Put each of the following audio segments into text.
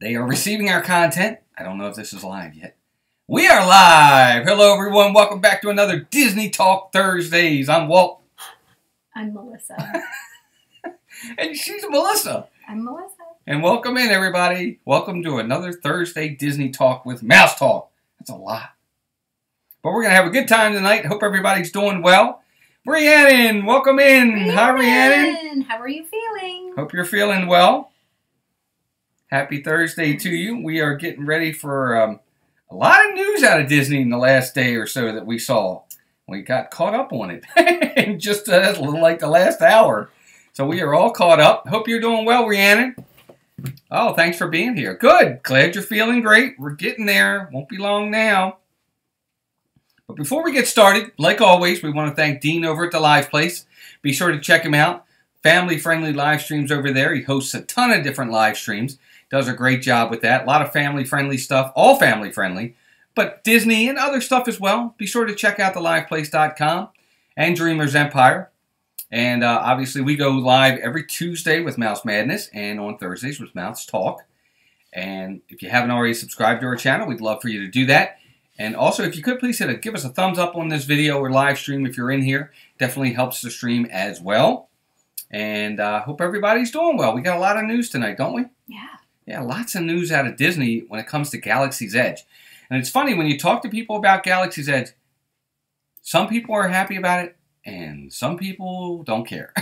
They are receiving our content. I don't know if this is live yet. We are live. Hello, everyone. Welcome back to another Disney Talk Thursdays. I'm Walt. I'm Melissa. And she's Melissa. I'm Melissa. And welcome in, everybody. Welcome to another Thursday Disney Talk with Mouse Talk. That's a lot. But we're going to have a good time tonight. Hope everybody's doing well. Rhiannon, welcome in. Rhiannon. Hi, Rhiannon. How are you feeling? Hope you're feeling well. Happy Thursday to you. We are getting ready for a lot of news out of Disney in the last day or so that we saw. We got caught up on it in just like the last hour. So we are all caught up. Hope you're doing well, Rhiannon. Oh, thanks for being here. Good. Glad you're feeling great. We're getting there. Won't be long now. But before we get started, like always, we want to thank Dean over at the Live Place. Be sure to check him out. Family-friendly live streams over there. He hosts a ton of different live streams. Does a great job with that. A lot of family-friendly stuff. All family-friendly. But Disney and other stuff as well. Be sure to check out theliveplace.com and Dreamer's Empire. And obviously, we go live every Tuesday with Mouse Madness and on Thursdays with Mouse Talk. And if you haven't already subscribed to our channel, we'd love for you to do that. And also, if you could, please give us a thumbs up on this video or live stream if you're in here. Definitely helps the stream as well. And hope everybody's doing well. We got a lot of news tonight, don't we? Yeah. Yeah, lots of news out of Disney when it comes to Galaxy's Edge. And it's funny, when you talk to people about Galaxy's Edge, some people are happy about it, and some people don't care.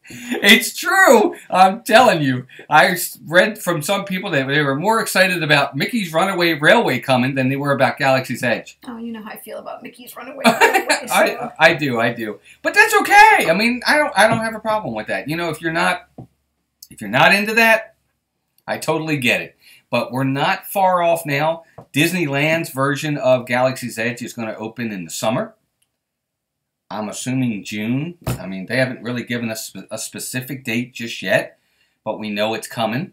It's true. I'm telling you. I read from some people that they were more excited about Mickey's Runaway Railway coming than they were about Galaxy's Edge. Oh, you know how I feel about Mickey's Runaway Railway. So. I do. But that's okay. I mean, I don't have a problem with that. You know, if you're not into that, I totally get it. But we're not far off now. Disneyland's version of Galaxy's Edge is going to open in the summer. I'm assuming June. I mean, they haven't really given us a specific date just yet, but we know it's coming.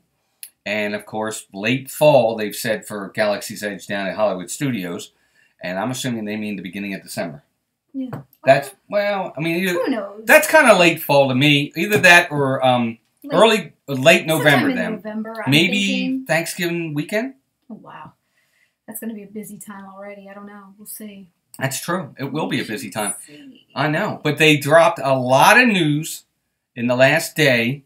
And, of course, late fall, they've said, for Galaxy's Edge down at Hollywood Studios. And I'm assuming they mean the beginning of December. Yeah. That's, well, I mean, who knows? That's kind of late fall to me. Either that or late November then. November, maybe thinking. Thanksgiving weekend? Oh, wow. That's going to be a busy time already. I don't know. We'll see. That's true. It will be a busy time. I know. But they dropped a lot of news in the last day,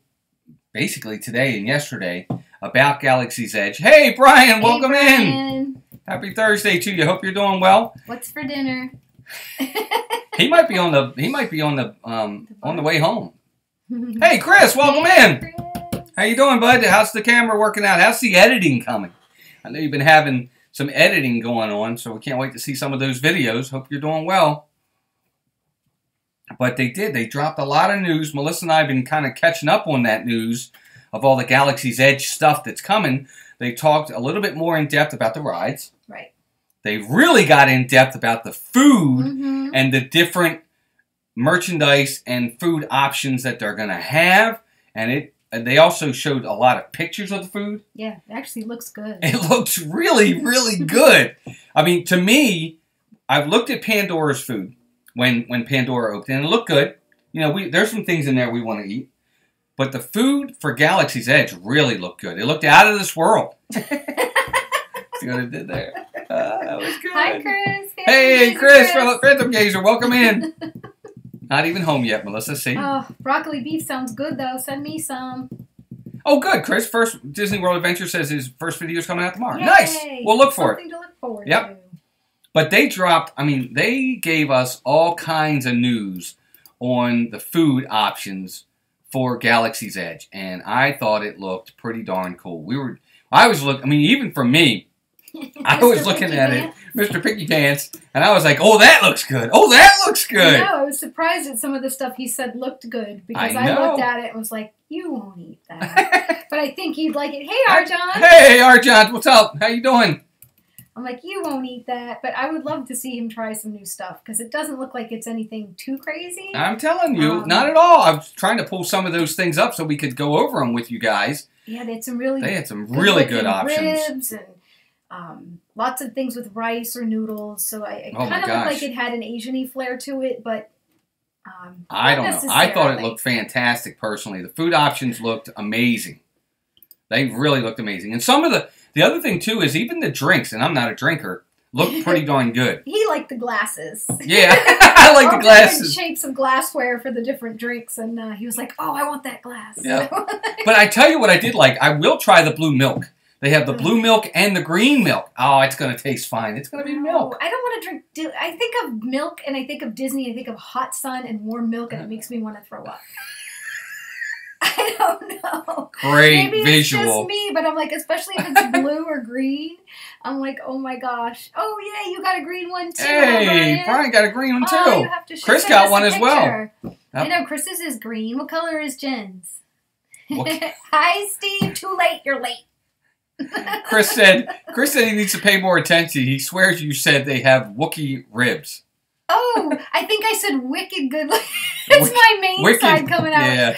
basically today and yesterday, about Galaxy's Edge. Hey, Brian, welcome in. Happy Thursday to you. Hope you're doing well. What's for dinner? He might be on the way home. Hey, Chris, welcome in. Chris. How you doing, bud? How's the camera working out? How's the editing coming? I know you've been having some editing going on, so we can't wait to see some of those videos. Hope you're doing well. But they did. They dropped a lot of news. Melissa and I have been kind of catching up on that news of all the Galaxy's Edge stuff that's coming. They talked a little bit more in depth about the rides. Right. They really got in depth about the food and the different merchandise and food options that they're going to have. And they also showed a lot of pictures of the food. Yeah, it actually looks good. It looks really, really good. I mean, to me, I've looked at Pandora's food when Pandora opened, and it looked good. You know, there's some things in there we want to eat. But the food for Galaxy's Edge really looked good. It looked out of this world. See what I did there? That was good. Hi, Chris. Hey, Chris, Phantom Gazer, welcome in. Not even home yet, Melissa. See? Oh, broccoli beef sounds good, though. Send me some. Oh, good, Chris. First Disney World Adventure says his first video is coming out tomorrow. Yay. Nice. We'll look for Something to look forward to. But they dropped, I mean, they gave us all kinds of news on the food options for Galaxy's Edge. And I thought it looked pretty darn cool. Even for me, I was looking at it, Mr. Picky Pants, and I was like, oh, that looks good. Oh, that looks good. I was surprised at some of the stuff he said looked good, because I looked at it and was like, you won't eat that. But I think you'd like it. Hey, Arjan. Hey, Arjan. What's up? How you doing? I'm like, you won't eat that. But I would love to see him try some new stuff, because it doesn't look like it's anything too crazy. I'm telling you, not at all. I was trying to pull some of those things up so we could go over them with you guys. Yeah, they had some really good options. Ribs and lots of things with rice or noodles. So it kind of looked like it had an Asian-y flair to it, but I don't know. I thought it looked fantastic, personally. The food options looked amazing. They really looked amazing. And some of the other thing, too, is even the drinks, and I'm not a drinker, look pretty darn good. He liked the glasses. Yeah, I like the glasses. Different shapes of glassware for the different drinks, and he was like, "Oh, I want that glass." Yeah. But I tell you what I did like. I will try the blue milk. They have the blue milk and the green milk. Oh, it's going to taste fine. It's going to be milk. I don't want to drink... I think of milk, and I think of Disney. I think of hot sun and warm milk, and it makes me want to throw up. I don't know. Great Maybe visual. It's just me, but I'm like, especially if it's blue or green, I'm like, oh my gosh. Oh yeah, you got a green one too. Hey, Brian got a green one too. Oh, you have to Chris got one as well. Yep. I know Chris's is green. What color is Jen's? Okay. Hi, Steve. Too late. You're late. Chris said he needs to pay more attention. He swears you said they have Wookiee ribs. Oh, I think I said wicked good. It's my Maine side coming out. Yeah.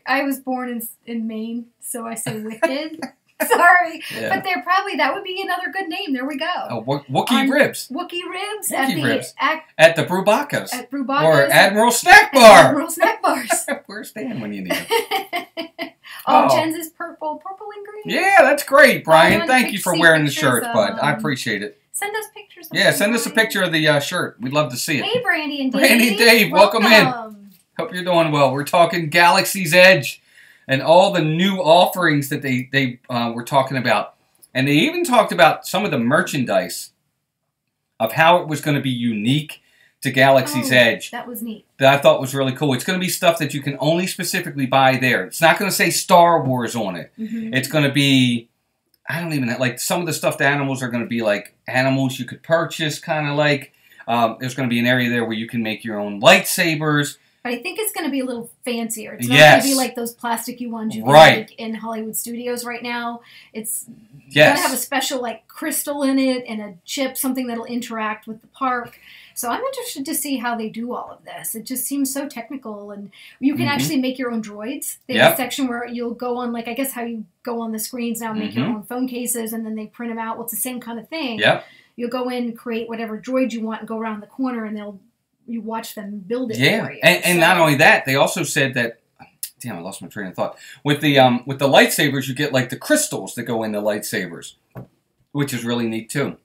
I was born in Maine, so I say wicked. Sorry. Yeah. But that would be another good name. There we go. Wookiee ribs. Wookiee ribs at the Brewbacas. At Brewbacas. Or Admiral Snack Bar. Admiral Snack Bars. Where's Dan when you need him? Jen's is purple and green. Yeah, that's great, Brian. Thank you for wearing the shirt, bud. I appreciate it. Send us pictures. Yeah, send us a picture of the shirt. We'd love to see it. Hey, Brandy and Dave. Brandy and Dave, welcome in. Hope you're doing well. We're talking Galaxy's Edge and all the new offerings that they were talking about. And they even talked about some of the merchandise of how it was going to be unique to Galaxy's Edge. That was neat. That I thought was really cool. It's going to be stuff that you can only specifically buy there. It's not going to say Star Wars on it. Mm-hmm. It's going to be, I don't even know, like some of the stuffed animals are going to be like animals you could purchase, kind of like. There's going to be an area there where you can make your own lightsabers. But I think it's going to be a little fancier. It's not going to be like those plasticky ones you can make in Hollywood studios right now. It's going to have a special like crystal in it and a chip, something that'll interact with the park. So I'm interested to see how they do all of this. It just seems so technical, and you can actually make your own droids. They have a section where you'll go on, like I guess how you go on the screens now and make your own phone cases, and then they print them out. Well, it's the same kind of thing. Yep. You'll go in, create whatever droid you want, and go around the corner, and you watch them build it for you. And not only that, they also said that, damn, I lost my train of thought. With the lightsabers, you get like the crystals that go in the lightsabers, which is really neat too.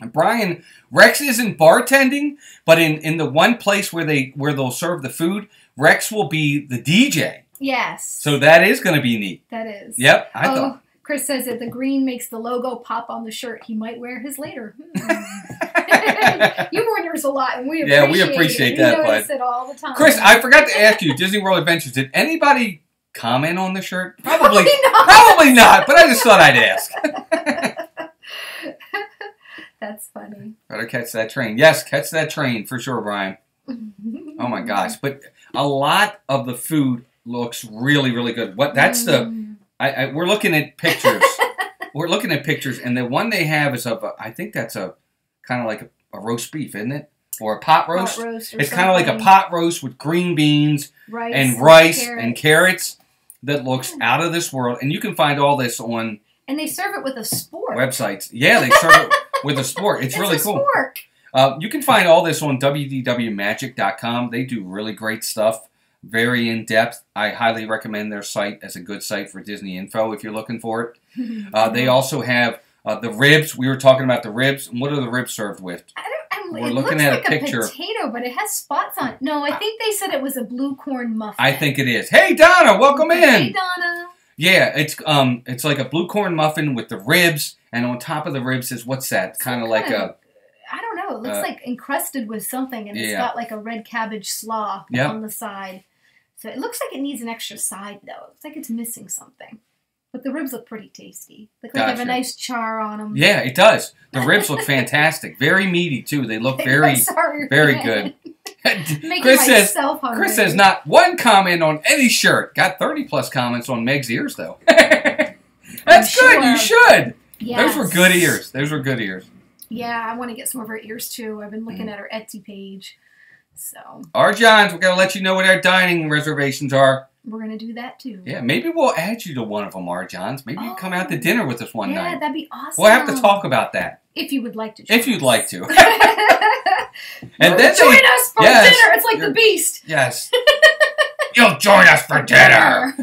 And Brian, Rex isn't bartending, but in the one place where they'll serve the food, Rex will be the DJ. Yes. So that is going to be neat. That is. Yep. I thought. Chris says that the green makes the logo pop on the shirt. He might wear his later. You wear yours a lot, and we appreciate that. We notice it all the time. Chris, I forgot to ask you, Disney World Adventures, did anybody comment on the shirt? Probably not. Probably not, but I just thought I'd ask. That's funny. Better catch that train. Yes, catch that train for sure, Brian. Oh my gosh. But a lot of the food looks really, really good. That's we're looking at pictures. We're looking at pictures, and the one they have is I think that's a kind of like a roast beef, isn't it? Or a pot roast. It's kind of like a pot roast with green beans and rice and carrots that looks out of this world. And you can find all this on... And they serve it with a spork. Websites. Yeah, they serve it with a spork. It's really cool. Spork. You can find all this on wdwmagic.com. They do really great stuff. Very in-depth. I highly recommend their site as a good site for Disney info if you're looking for it. They also have the ribs. We were talking about the ribs. What are the ribs served with? We're looking at a picture. A potato, but it has spots on it. No, I think they said it was a blue corn muffin. I think it is. Hey, Donna, welcome in. Hey, Donna. Yeah, it's like a blue corn muffin with the ribs, and on top of the ribs is what's that? Kind of like a... I don't know. It looks like encrusted with something, and it's got like a red cabbage slaw on the side. So it looks like it needs an extra side, though. It looks like it's missing something. But the ribs look pretty tasty. Look like they have a nice char on them. Yeah, it does. The ribs look fantastic. Very meaty, too. They look very good. Chris says not one comment on any shirt. Got 30-plus comments on Meg's ears, though. That's good. You should. Yes. Those were good ears. Yeah, I want to get some of her ears, too. I've been looking at her Etsy page. So. Our Johns, we're going to let you know what our dining reservations are. We're going to do that, too. Yeah, maybe we'll add you to one of them, our Johns. Maybe you come out to dinner with us one night. Yeah, that'd be awesome. We'll have to talk about that. If you would like to. If you'd like to. And then join us for dinner. It's like the Beast. Yes. You'll join us for dinner.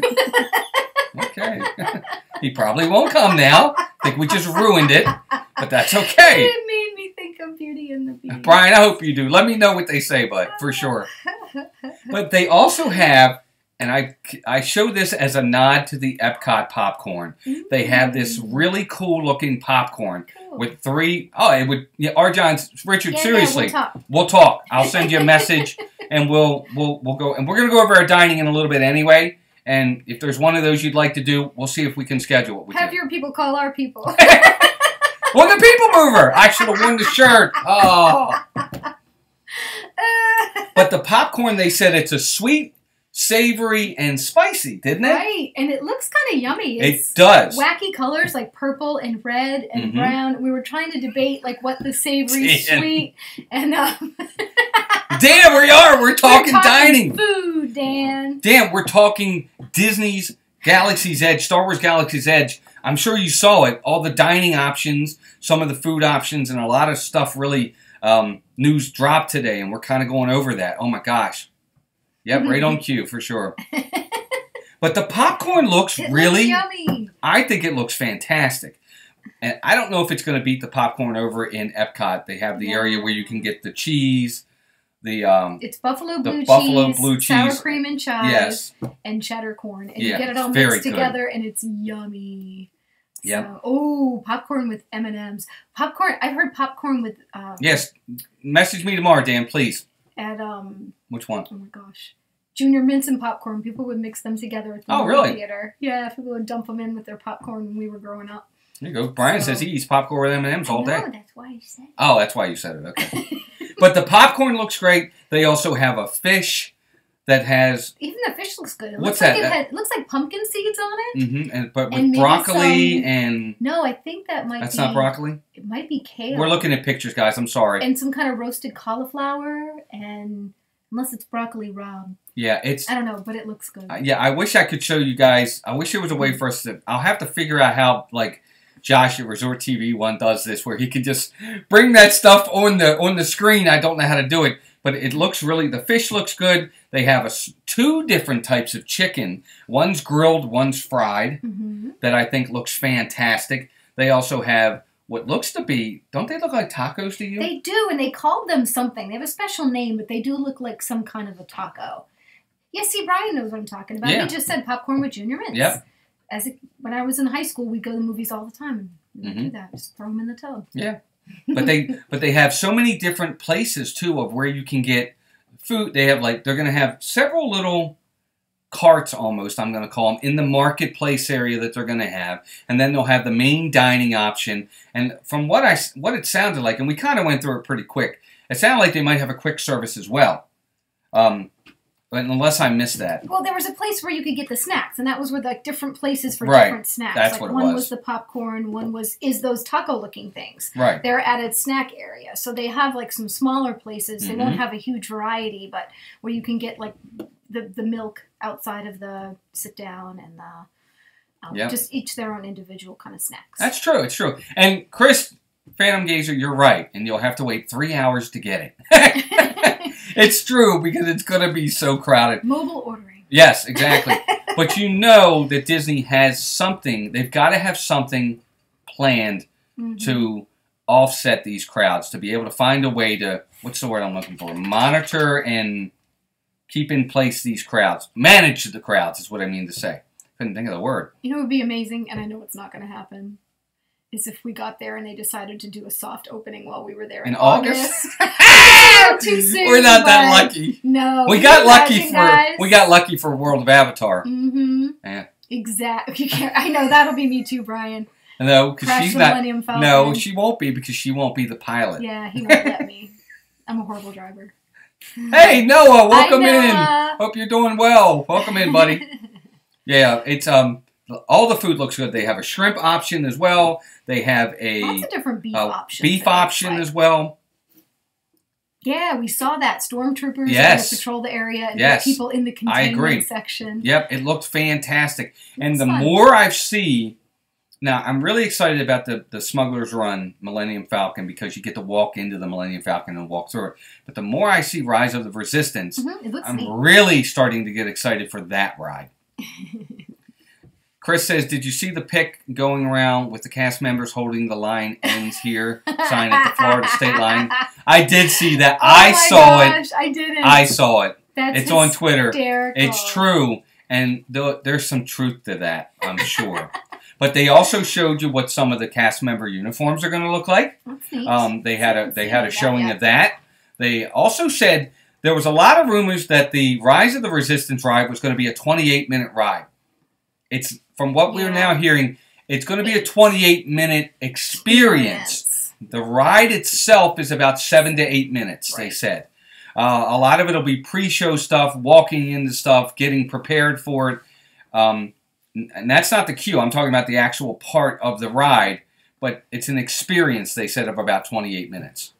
Okay. He probably won't come now. I think we just ruined it, but that's okay. It made me think of Beauty and the Beast. Brian, I hope you do. Let me know what they say, bud, for sure. But they also have, and I show this as a nod to the Epcot popcorn. They have this really cool looking popcorn with 3. Oh, it would. Yeah, Richard, seriously, we'll talk. I'll send you a message, and we'll go. And we're gonna go over our dining in a little bit anyway. And if there's one of those you'd like to do, we'll see if we can schedule it with you. Have your people call our people. Well, the people mover. I should have worn the shirt. Oh. But the popcorn, they said it's a sweet, savory, and spicy, didn't it? Right, and it looks kind of yummy. It does. Wacky colors like purple and red and brown. We were trying to debate like what the savory, sweet, and Dan, we are. We're talking dining. Food, Dan. Dan, we're talking Disney's Galaxy's Edge, Star Wars Galaxy's Edge. I'm sure you saw it. All the dining options, some of the food options, and a lot of stuff really news dropped today, and we're kind of going over that. Oh my gosh. Yep, right on cue for sure. But the popcorn looks really yummy. I think it looks fantastic. And I don't know if it's going to beat the popcorn over in Epcot. They have the area where you can get the cheese. It's buffalo blue cheese, sour cream and chives, and cheddar corn, and you get it all mixed together, and it's yummy. Yeah. So, popcorn with M&Ms. Popcorn. I've heard popcorn with. Yes. Message me tomorrow, Dan, please. At Which one? Oh my gosh, Junior Mints and popcorn. People would mix them together at the movie theater. Yeah, people would dump them in with their popcorn when we were growing up. There you go. Brian says he eats popcorn with M&Ms all day. Oh, that's why you said it. Oh, that's why you said it. Okay. But the popcorn looks great. They also have a fish that has... Even the fish looks good. It what's looks that? It looks like pumpkin seeds on it. But with broccoli and... No, I think that might be... That's not broccoli? It might be kale. We're looking at pictures, guys. I'm sorry. And some kind of roasted cauliflower and... Unless it's broccoli rabe. Yeah, it's... I don't know, but it looks good. Yeah, I wish I could show you guys... I wish there was a way for us to... I'll have to figure out how, like... Josh at Resort TV 1 does this, where he can just bring that stuff on the screen. I don't know how to do it, but it looks really... The fish looks good. They have 2 different types of chicken. One's grilled, one's fried, that I think looks fantastic. They also have what looks to be... Don't they look like tacos to you? They do, and they called them something. They have a special name, but they do look like some kind of a taco. Yeah, see, Brian knows what I'm talking about. Yeah. He just said popcorn with Junior Mints. Yep. When I was in high school, we'd go to the movies all the time and we'd do that. Just throw them in the tub. Yeah, but they have so many different places too of where you can get food. They have they're going to have several little carts almost. I'm going to call them in the marketplace area that they're going to have, and then they'll have the main dining option. And from what it sounded like, and we kind of went through it pretty quick, it sounded like they might have a quick service as well. Unless I missed that. Well, there was a place where you could get the snacks, and that was where different places for different snacks. That's what it was. One was the popcorn, one is those taco-looking things. Right. They're at a snack area, so they have some smaller places. They won't have a huge variety, but where you can get the milk outside of the sit down and just each their own individual kind of snacks. That's true. It's true. And Chris, Phantom Gazer, you're right, and you'll have to wait 3 hours to get it. It's true, because it's going to be so crowded. Mobile ordering. Yes, exactly. But you know that Disney has something. They've got to have something planned to offset these crowds, to be able to find a way to, what's the word I'm looking for, monitor and keep in place these crowds. Manage the crowds is what I mean to say. Couldn't think of the word. You know what would be amazing, and I know it's not going to happen, is if we got there and they decided to do a soft opening while we were there in August. Too soon. We're not that lucky. No. We got lucky for World of Avatar. Yeah. Exactly. I know, that'll be me too, Brian. No, because she's not. Millennium Falcon. No, she won't be, because she won't be the pilot. Yeah, he won't let me. I'm a horrible driver. Hey, Noah, welcome in. Hope you're doing well. Welcome in, buddy. Yeah, it's all the food looks good. They have a shrimp option as well. They have lots of different beef options. Beef option as well. Yeah, we saw that. Stormtroopers that patrol the area and people in the containment section. Yep, it looked fantastic. And the more I see, now I'm really excited about the Smuggler's Run Millennium Falcon, because you get to walk into the Millennium Falcon and walk through it. But the more I see Rise of the Resistance, I'm really starting to get excited for that ride. Chris says, did you see the pic going around with the cast members holding the line ends here sign at the Florida state line? I did see that. I saw it. I didn't. I saw it. It's on Twitter. Hysterical. It's true. And there's some truth to that, I'm sure. But they also showed you what some of the cast member uniforms are going to look like. That's neat. They had a showing of that. They also said there was a lot of rumors that the Rise of the Resistance ride was going to be a 28-minute ride. It's from what we're now hearing, it's going to be a 28-minute experience. The ride itself is about 7 to 8 minutes, they said. A lot of it will be pre-show stuff, walking into stuff, getting prepared for it. And that's not the queue. I'm talking about the actual part of the ride. But it's an experience, they said, of about 28 minutes.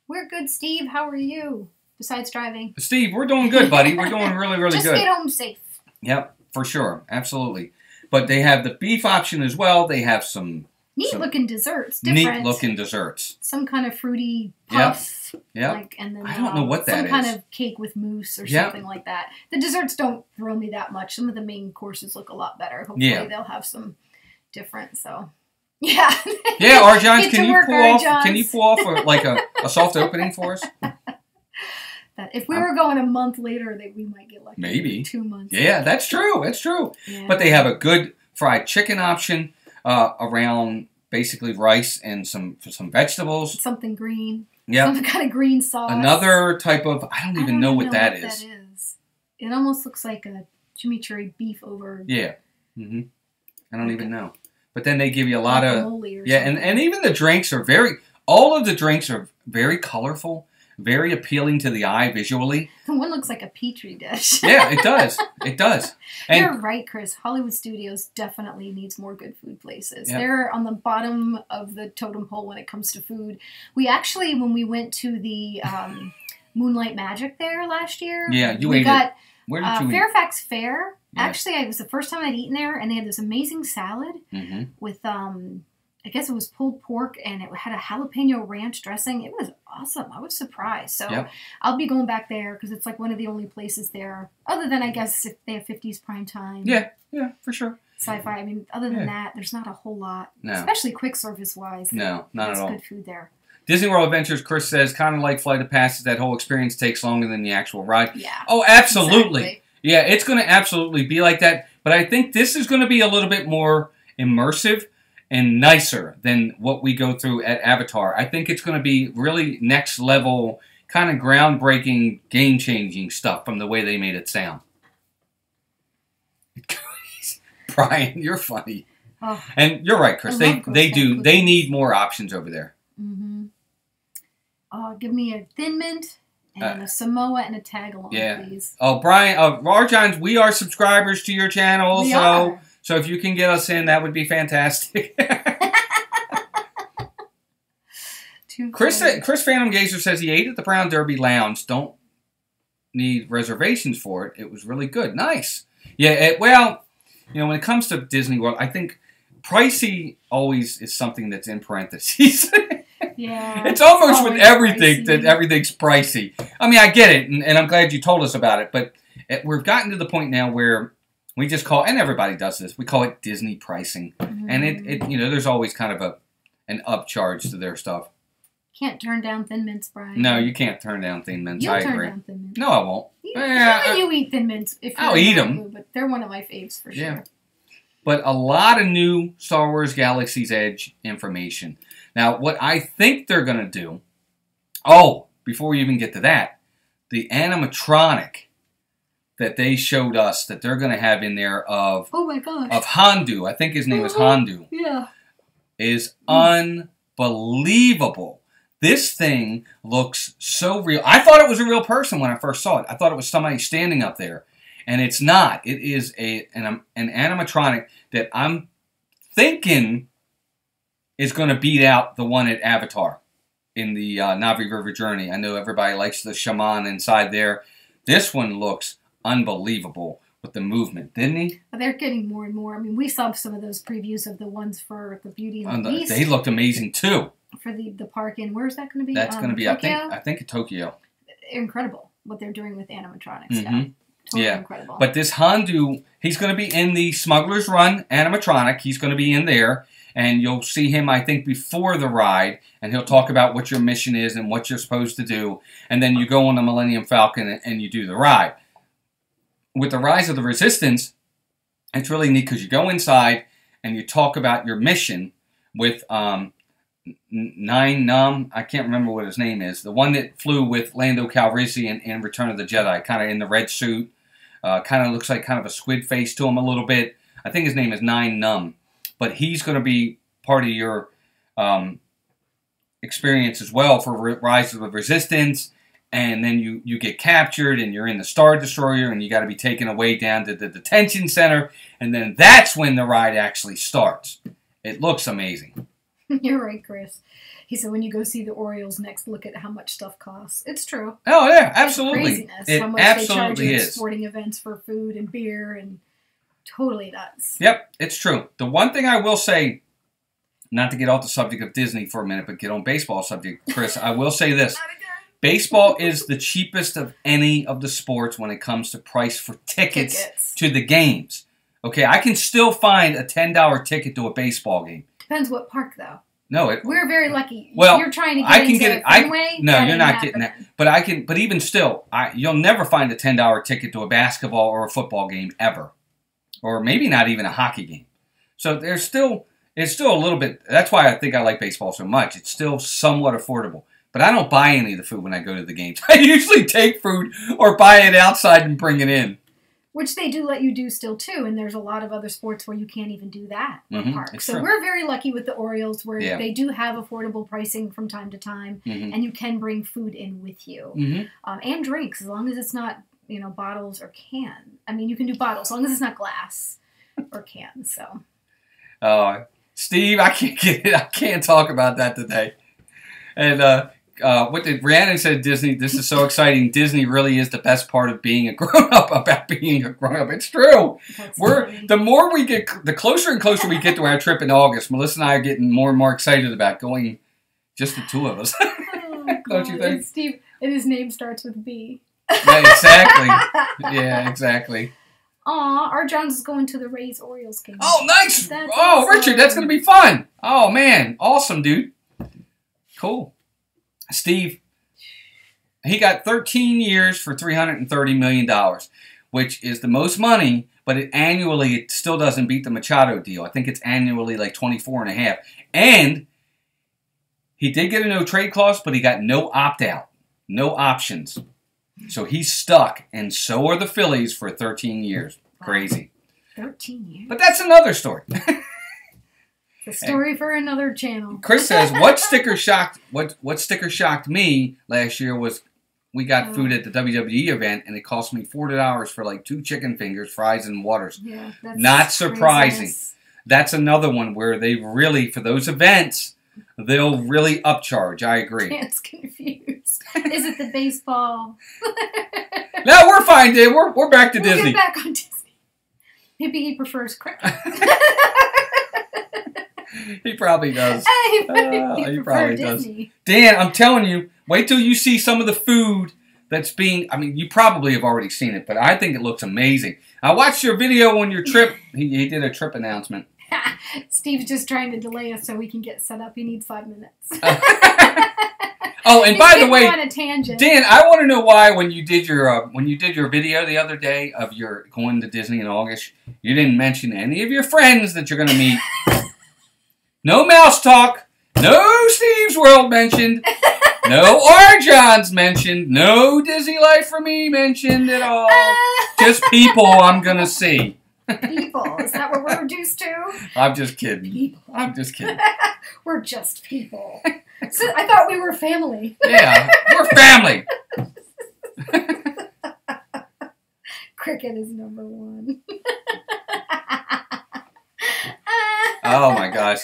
We're good, Steve. How are you? Besides driving. Steve, we're doing good, buddy. We're doing really, really Just good. Just get home safe. Yep, for sure. Absolutely. But they have the beef option as well. They have some neat-looking desserts. Neat-looking desserts. Some kind of fruity puff. Yep. And then I don't know what that is. Some kind of cake with mousse or something like that. The desserts don't thrill me that much. Some of the main courses look a lot better. Hopefully they'll have some different, so... Yeah. Yeah, Arjons, can you pull off a soft opening for us? If we were going a month later, we might get lucky. Maybe 2 months. Yeah, that's true. That's true. Yeah. But they have a good fried chicken option around basically rice and some vegetables. Something green. Yeah. Some kind of green sauce. Another type of I don't even know what that is. It almost looks like a chimichurri beef over. Yeah. Mm-hmm. I don't even know. But then they give you a lot of and even the drinks are all of the drinks are very colorful. Very appealing to the eye visually. The one looks like a petri dish. Yeah, it does. It does. And you're right, Chris. Hollywood Studios definitely needs more good food places. Yep. They're on the bottom of the totem pole when it comes to food. We actually, when we went to the Moonlight Magic there last year, we got where did you eat? Fairfax Fair. Yeah. Actually, it was the first time I'd eaten there, and they had this amazing salad with I guess it was pulled pork, and it had a jalapeno ranch dressing. It was awesome. I was surprised. So I'll be going back there because it's like one of the only places there, other than I guess if they have 50s prime time. Yeah, for sure. Sci-fi. I mean, other than that, there's not a whole lot, no. Especially quick service wise. No, not at all. Good food there. Disney World Adventures, Chris says, kind of like Flight of Passage, that whole experience takes longer than the actual ride. Yeah. Oh, absolutely. Exactly. Yeah, it's going to absolutely be like that. But I think this is going to be a little bit more immersive and nicer than what we go through at Avatar. I think it's going to be really next level, kind of groundbreaking, game-changing stuff from the way they made it sound. Brian, you're funny. Oh, and you're right, Chris. They need more options over there. Mm-hmm. Give me a Thin Mint and a Samoa and a tag-along, please. Oh, Brian, Arjons, we are subscribers to your channel, so if you can get us in, that would be fantastic. Chris Phantom Gazer says he ate at the Brown Derby Lounge. Don't need reservations for it. It was really good. Nice. Yeah, when it comes to Disney World, I think pricey always is something that's in parentheses. Yeah. It's almost with everything pricey. that everything's pricey. I mean, I get it, and I'm glad you told us about it, but we've gotten to the point now where we just call, and everybody does this, we call it Disney pricing. Mm-hmm. And it there's always kind of an upcharge to their stuff. Can't turn down Thin Mints, Brian. No, you can't turn down Thin Mints. I agree. Turn down Thin Mints. No, I won't. You eat Thin Mints. I'll eat them. Mood, but they're one of my faves for sure. But a lot of new Star Wars Galaxy's Edge information. Now, what I think they're going to do... Oh, before we even get to that, the animatronic that they showed us that they're going to have in there of... Oh my gosh. Of Hondu. I think his name is Hondu. Yeah. Is unbelievable. This thing looks so real. I thought it was a real person when I first saw it. I thought it was somebody standing up there. And it's not. It is an animatronic that I'm thinking is going to beat out the one at Avatar in the Navi River Journey. I know everybody likes the shaman inside there. This one looks unbelievable with the movement, didn't he? They're getting more and more. I mean, we saw some of those previews of the ones for the Beauty and the Beast. They looked amazing too. For the park in, where's that going to be? That's going to be, Tokyo? I think Tokyo. Incredible what they're doing with animatronics. Mm-hmm. Totally incredible. But this Hondu, he's going to be in the Smuggler's Run animatronic. He's going to be in there. And you'll see him, I think, before the ride. And he'll talk about what your mission is and what you're supposed to do. And then you go on the Millennium Falcon and you do the ride. With the Rise of the Resistance, it's really neat because you go inside and you talk about your mission with Nine Numb. I can't remember what his name is. The one that flew with Lando Calrissian in Return of the Jedi, kind of in the red suit. Kind of looks like kind of a squid face to him a little bit. I think his name is Nine Numb. But he's going to be part of your experience as well for Rise of the Resistance. And then you get captured and you're in the Star Destroyer and you got to be taken away down to the detention center. And then that's when the ride actually starts. It looks amazing. You're right, Chris. He said when you go see the Orioles next, look at how much stuff costs. It's true. Oh, yeah, absolutely. Craziness. It how much absolutely they charge is. sporting events for food and beer and totally nuts. Yep, it's true. The one thing I will say, not to get off the subject of Disney for a minute, but get on baseball subject, Chris, I will say this. Baseball is the cheapest of any of the sports when it comes to price for tickets to the games. Okay, I can still find a $10 ticket to a baseball game. Depends what park, though. No, we're very lucky. Well, you're trying to get I can into get it. Fenway. No, you're not getting that. But I can. But even still, you'll never find a $10 ticket to a basketball or a football game ever, or maybe not even a hockey game. So it's still a little bit. That's why I think I like baseball so much. It's still somewhat affordable. But I don't buy any of the food when I go to the games. I usually take food or buy it outside and bring it in. Which they do let you do still, too. And there's a lot of other sports where you can't even do that in parks. So we're very lucky with the Orioles where they do have affordable pricing from time to time. And you can bring food in with you. And drinks, as long as it's not, bottles or cans. I mean, you can do bottles, as long as it's not glass or cans. So. Steve, I can't get it. I can't talk about that today. And, what did Rhiannon said? Disney. This is so exciting. Disney really is the best part of being a grown-up. About being a grown-up, it's true. The more we get, the closer and closer we get to our trip in August. Melissa and I are getting more and more excited about going. Just the two of us, don't you think? And Steve, and his name starts with B. Yeah, exactly. Yeah, exactly. Aw, our John's is going to the Rays Orioles game. Oh, nice! That's awesome. awesome. Richard, that's going to be fun. Oh man, awesome, dude. Cool. Steve, he got 13 years for $330 million, which is the most money, but it still doesn't beat the Machado deal. I think it's annually like 24.5. And he did get a no-trade clause, but he got no opt-out, no options. So he's stuck, and so are the Phillies for 13 years. Crazy. 13 years? But that's another story. A story for another channel. Chris says, what sticker shocked me last year was we got food at the WWE event and it cost me $40 for like 2 chicken fingers, fries, and waters. Yeah, that's not surprising. Craziness. That's another one where they really, for those events, they'll really upcharge. I agree. It's confused. Is it the baseball? No, we're fine, dude. We're back to Disney. We'll get back on Disney. Maybe he prefers cricket. He probably does. He probably Disney. does. Dan, I'm telling you, wait till you see some of the food that's being... I mean, you probably have already seen it, but I think it looks amazing. I watched your video on your trip. He did a trip announcement. Steve's just trying to delay us so we can get set up. He needs 5 minutes. Oh, and by the way, on a tangent. Dan, I want to know why when you did your video the other day of your going to Disney in August, you didn't mention any of your friends that you're going to meet. No mouse talk. No Steve's World mentioned. No R-Johns mentioned. No Disney Life for Me mentioned at all. Just people I'm going to see. People. Is that what we're reduced to? I'm just kidding. People. I'm just kidding. We're just people. So I thought we were family. Yeah, we're family. Cricket is number 1. Oh my gosh.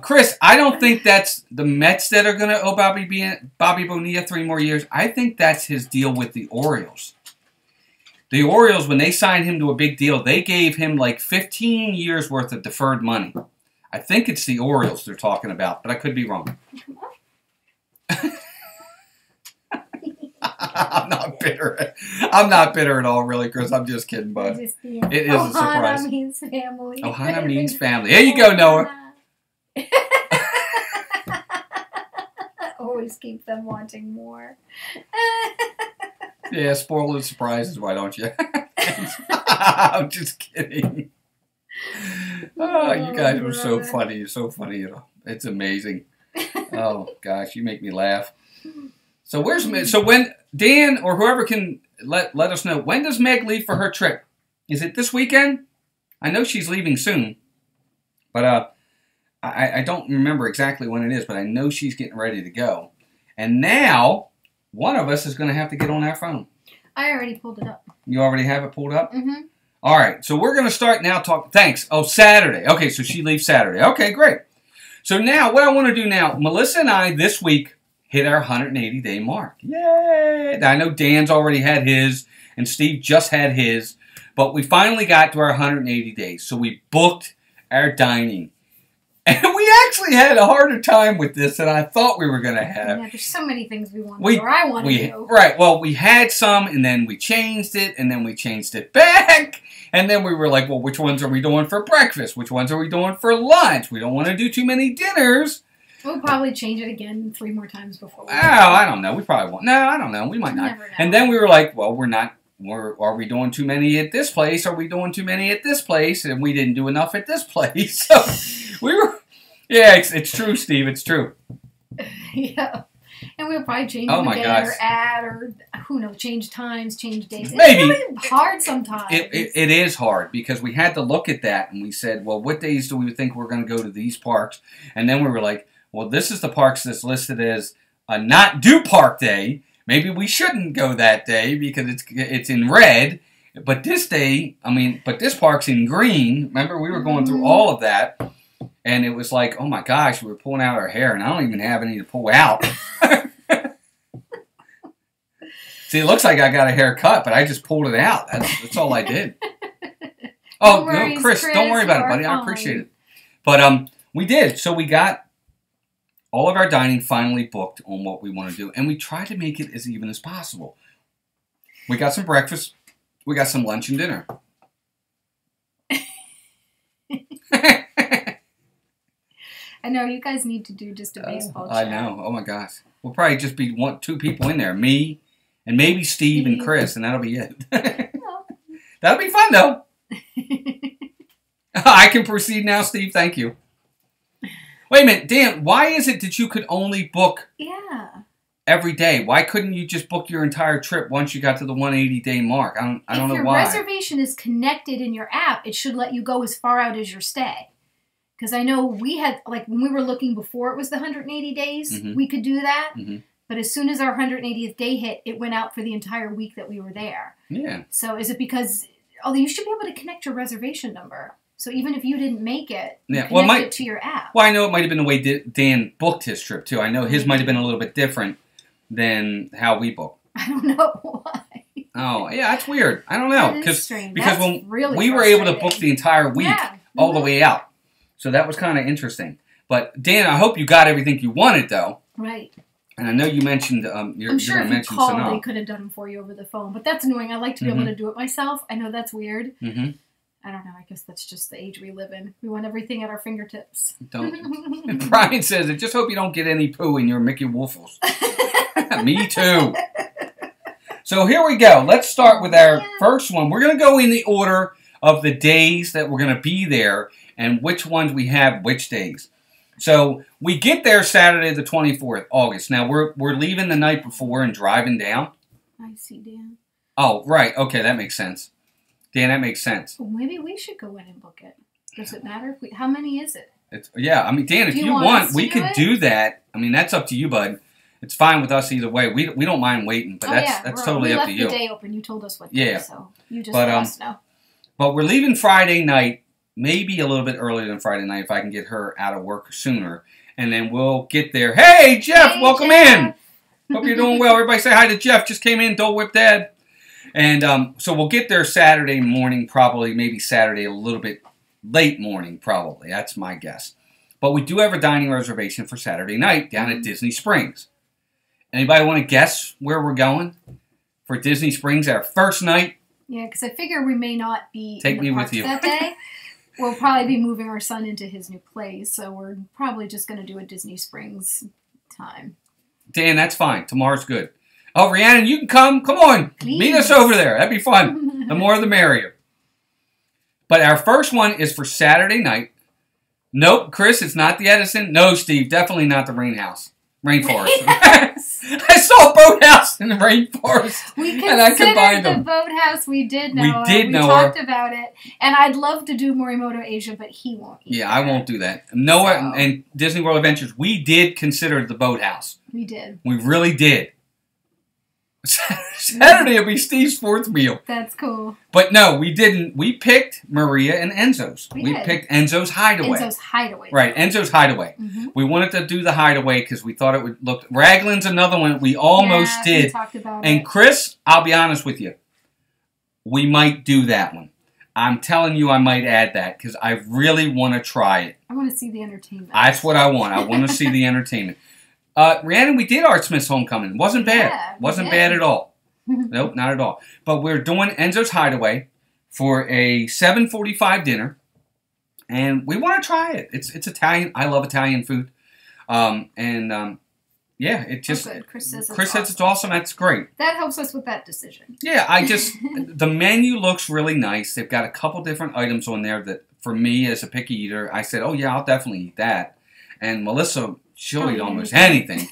Chris, I don't think that's the Mets that are going to owe Bobby Bonilla 3 more years. I think that's his deal with the Orioles. The Orioles, when they signed him to a big deal, they gave him like 15 years worth of deferred money. I think it's the Orioles they're talking about, but I could be wrong. I'm not bitter. I'm not bitter at all, really, Chris. I'm just kidding, bud. It is a surprise. Ohana means family. Ohana means family. There you go, Noah. Always keep them wanting more. Yeah, spoiled surprises, why don't you? I'm just kidding. Oh, you guys were so funny. You're so funny. You know, it's amazing. Oh gosh, you make me laugh. So when Dan or whoever can let us know, when does Meg leave for her trip? Is it this weekend? I know she's leaving soon, but I don't remember exactly when it is. But I know she's getting ready to go. And now one of us is going to have to get on our phone. I already pulled it up. You already have it pulled up? Mm-hmm. All right, so we're going to start now. Thanks. Oh, Saturday. Okay, so she leaves Saturday. Okay, great. So now, what I want to do now, Melissa and I this week hit our 180-day mark. Yay! Now, I know Dan's already had his, and Steve just had his, but we finally got to our 180 days. So we booked our dining. And we actually had a harder time with this than I thought we were going to have. Yeah, there's so many things we want to do, or I want to do. Right, well, we had some, and then we changed it, and then we changed it back. And then we were like, well, which ones are we doing for breakfast? Which ones are we doing for lunch? We don't want to do too many dinners. We'll probably change it again 3 more times before. I don't know. We probably won't. No, I don't know. We might not. Never know. And then we were like, well, we're not. Are we doing too many at this place? Are we doing too many at this place? And we didn't do enough at this place. So we were. Yeah, it's true, Steve. It's true. Yeah. And we'll probably change them again, or add, or who knows, change times, change dates. Maybe. It's really hard sometimes. It is hard because we had to look at that and we said, well, what days do we think we're going to go to these parks? And then we were like, well, this is the parks that's listed as a not due park day. Maybe we shouldn't go that day because it's in red. But this day, but this park's in green. Remember, we were going through all of that. And it was like, oh my gosh, we were pulling out our hair, and I don't even have any to pull out. See, it looks like I got a haircut, but I just pulled it out. That's all I did. Oh, no, Chris, don't worry about it, buddy. I appreciate it. But we did. So we got all of our dining finally booked on what we want to do, and we tried to make it as even as possible. We got some breakfast. We got some lunch and dinner. I know, you guys need to do just a baseball chat. I know. Oh, my gosh. We'll probably just be 2 people in there. Me and maybe Steve and Chris, and that'll be it. That'll be fun, though. I can proceed now, Steve. Thank you. Wait a minute. Dan, why is it that you could only book every day? Why couldn't you just book your entire trip once you got to the 180-day mark? I don't know why. If your reservation is connected in your app, it should let you go as far out as your stay. Because I know we had, like, when we were looking before it was the 180 days, we could do that. But as soon as our 180th day hit, it went out for the entire week that we were there. Yeah. So is it because, although you should be able to connect your reservation number. So even if you didn't make it, connect it to your app. Well, I know it might have been the way Dan booked his trip, too. I know his might have been a little bit different than how we booked. I don't know why. Oh, yeah, that's weird. I don't know. Because when really we were able to book the entire week all the way out. So that was kind of interesting. But, Dan, I hope you got everything you wanted, though. Right. And I know you mentioned I'm sure if you called, they could have done them for you over the phone. But that's annoying. I like to be able to do it myself. I know that's weird. I don't know. I guess that's just the age we live in. We want everything at our fingertips. And Brian says, I just hope you don't get any poo in your Mickey Waffles. Me too. So here we go. Let's start with our first one. We're going to go in the order of the days that we're going to be there and which ones we have which days. So we get there Saturday the 24th, August. Now we're leaving the night before and driving down. I see, Dan. Oh, right. Okay, that makes sense. Dan, that makes sense. Well, maybe we should go in and book it. Does it matter? How many is it? Dan, if you want, we could do that. That's up to you, bud. It's fine with us either way. We don't mind waiting, but that's totally up to you. We left the day open. You told us what day, so you just let us know. But we're leaving Friday night. Maybe a little bit earlier than Friday night if I can get her out of work sooner. And then we'll get there. Hey, Jeff, welcome in. Hope you're doing well. Everybody say hi to Jeff. Just came in. Dole Whip Dad. And so we'll get there Saturday morning, probably. Maybe Saturday a little bit late morning, probably. That's my guess. But we do have a dining reservation for Saturday night down at Disney Springs. Anybody want to guess where we're going? for Disney Springs, our first night. Yeah, because I figure we may not be Take in me the with parks you. that day. We'll probably be moving our son into his new place, so we're probably just going to do a Disney Springs time. Dan, that's fine. Tomorrow's good. Oh, Rhiannon, you can come. Come on. Please. Meet us over there. That'd be fun. The more the merrier. But our first one is for Saturday night. Nope, Chris, it's not the Edison. No, Steve, definitely not the rainforest. I saw a boathouse in the rainforest. We and I combined the them. boathouse. We did know. We did know. We talked about it, and I'd love to do Morimoto Asia, but he won't. Yeah, I won't do that. Noah and Disney World Adventures, we did consider the boathouse. We did. We really did. Saturday will be Steve's fourth meal. That's cool. But no, we didn't. We picked Maria and Enzo's. We did. Picked Enzo's Hideaway. Enzo's Hideaway. Right, Enzo's Hideaway. Mm-hmm. We wanted to do the Hideaway because we thought it would look... Raglan's another one we almost did. We talked about and it. Chris, I'll be honest with you. We might do that one. I'm telling you I might add that because I really want to try it. I want to see the entertainment. That's what I want. I want to see the entertainment. Rhiannon, we did Art Smith's Homecoming. Wasn't bad. Yeah, Wasn't bad at all. Nope, not at all. But we're doing Enzo's Hideaway for a 7:45 dinner, and we want to try it. It's Italian. I love Italian food, yeah, it just. Oh, Chris says it's awesome. That's great. That helps us with that decision. Yeah, the menu looks really nice. They've got a couple different items on there that, for me as a picky eater, I said, oh yeah, I'll definitely eat that. And Melissa, she'll eat almost anything.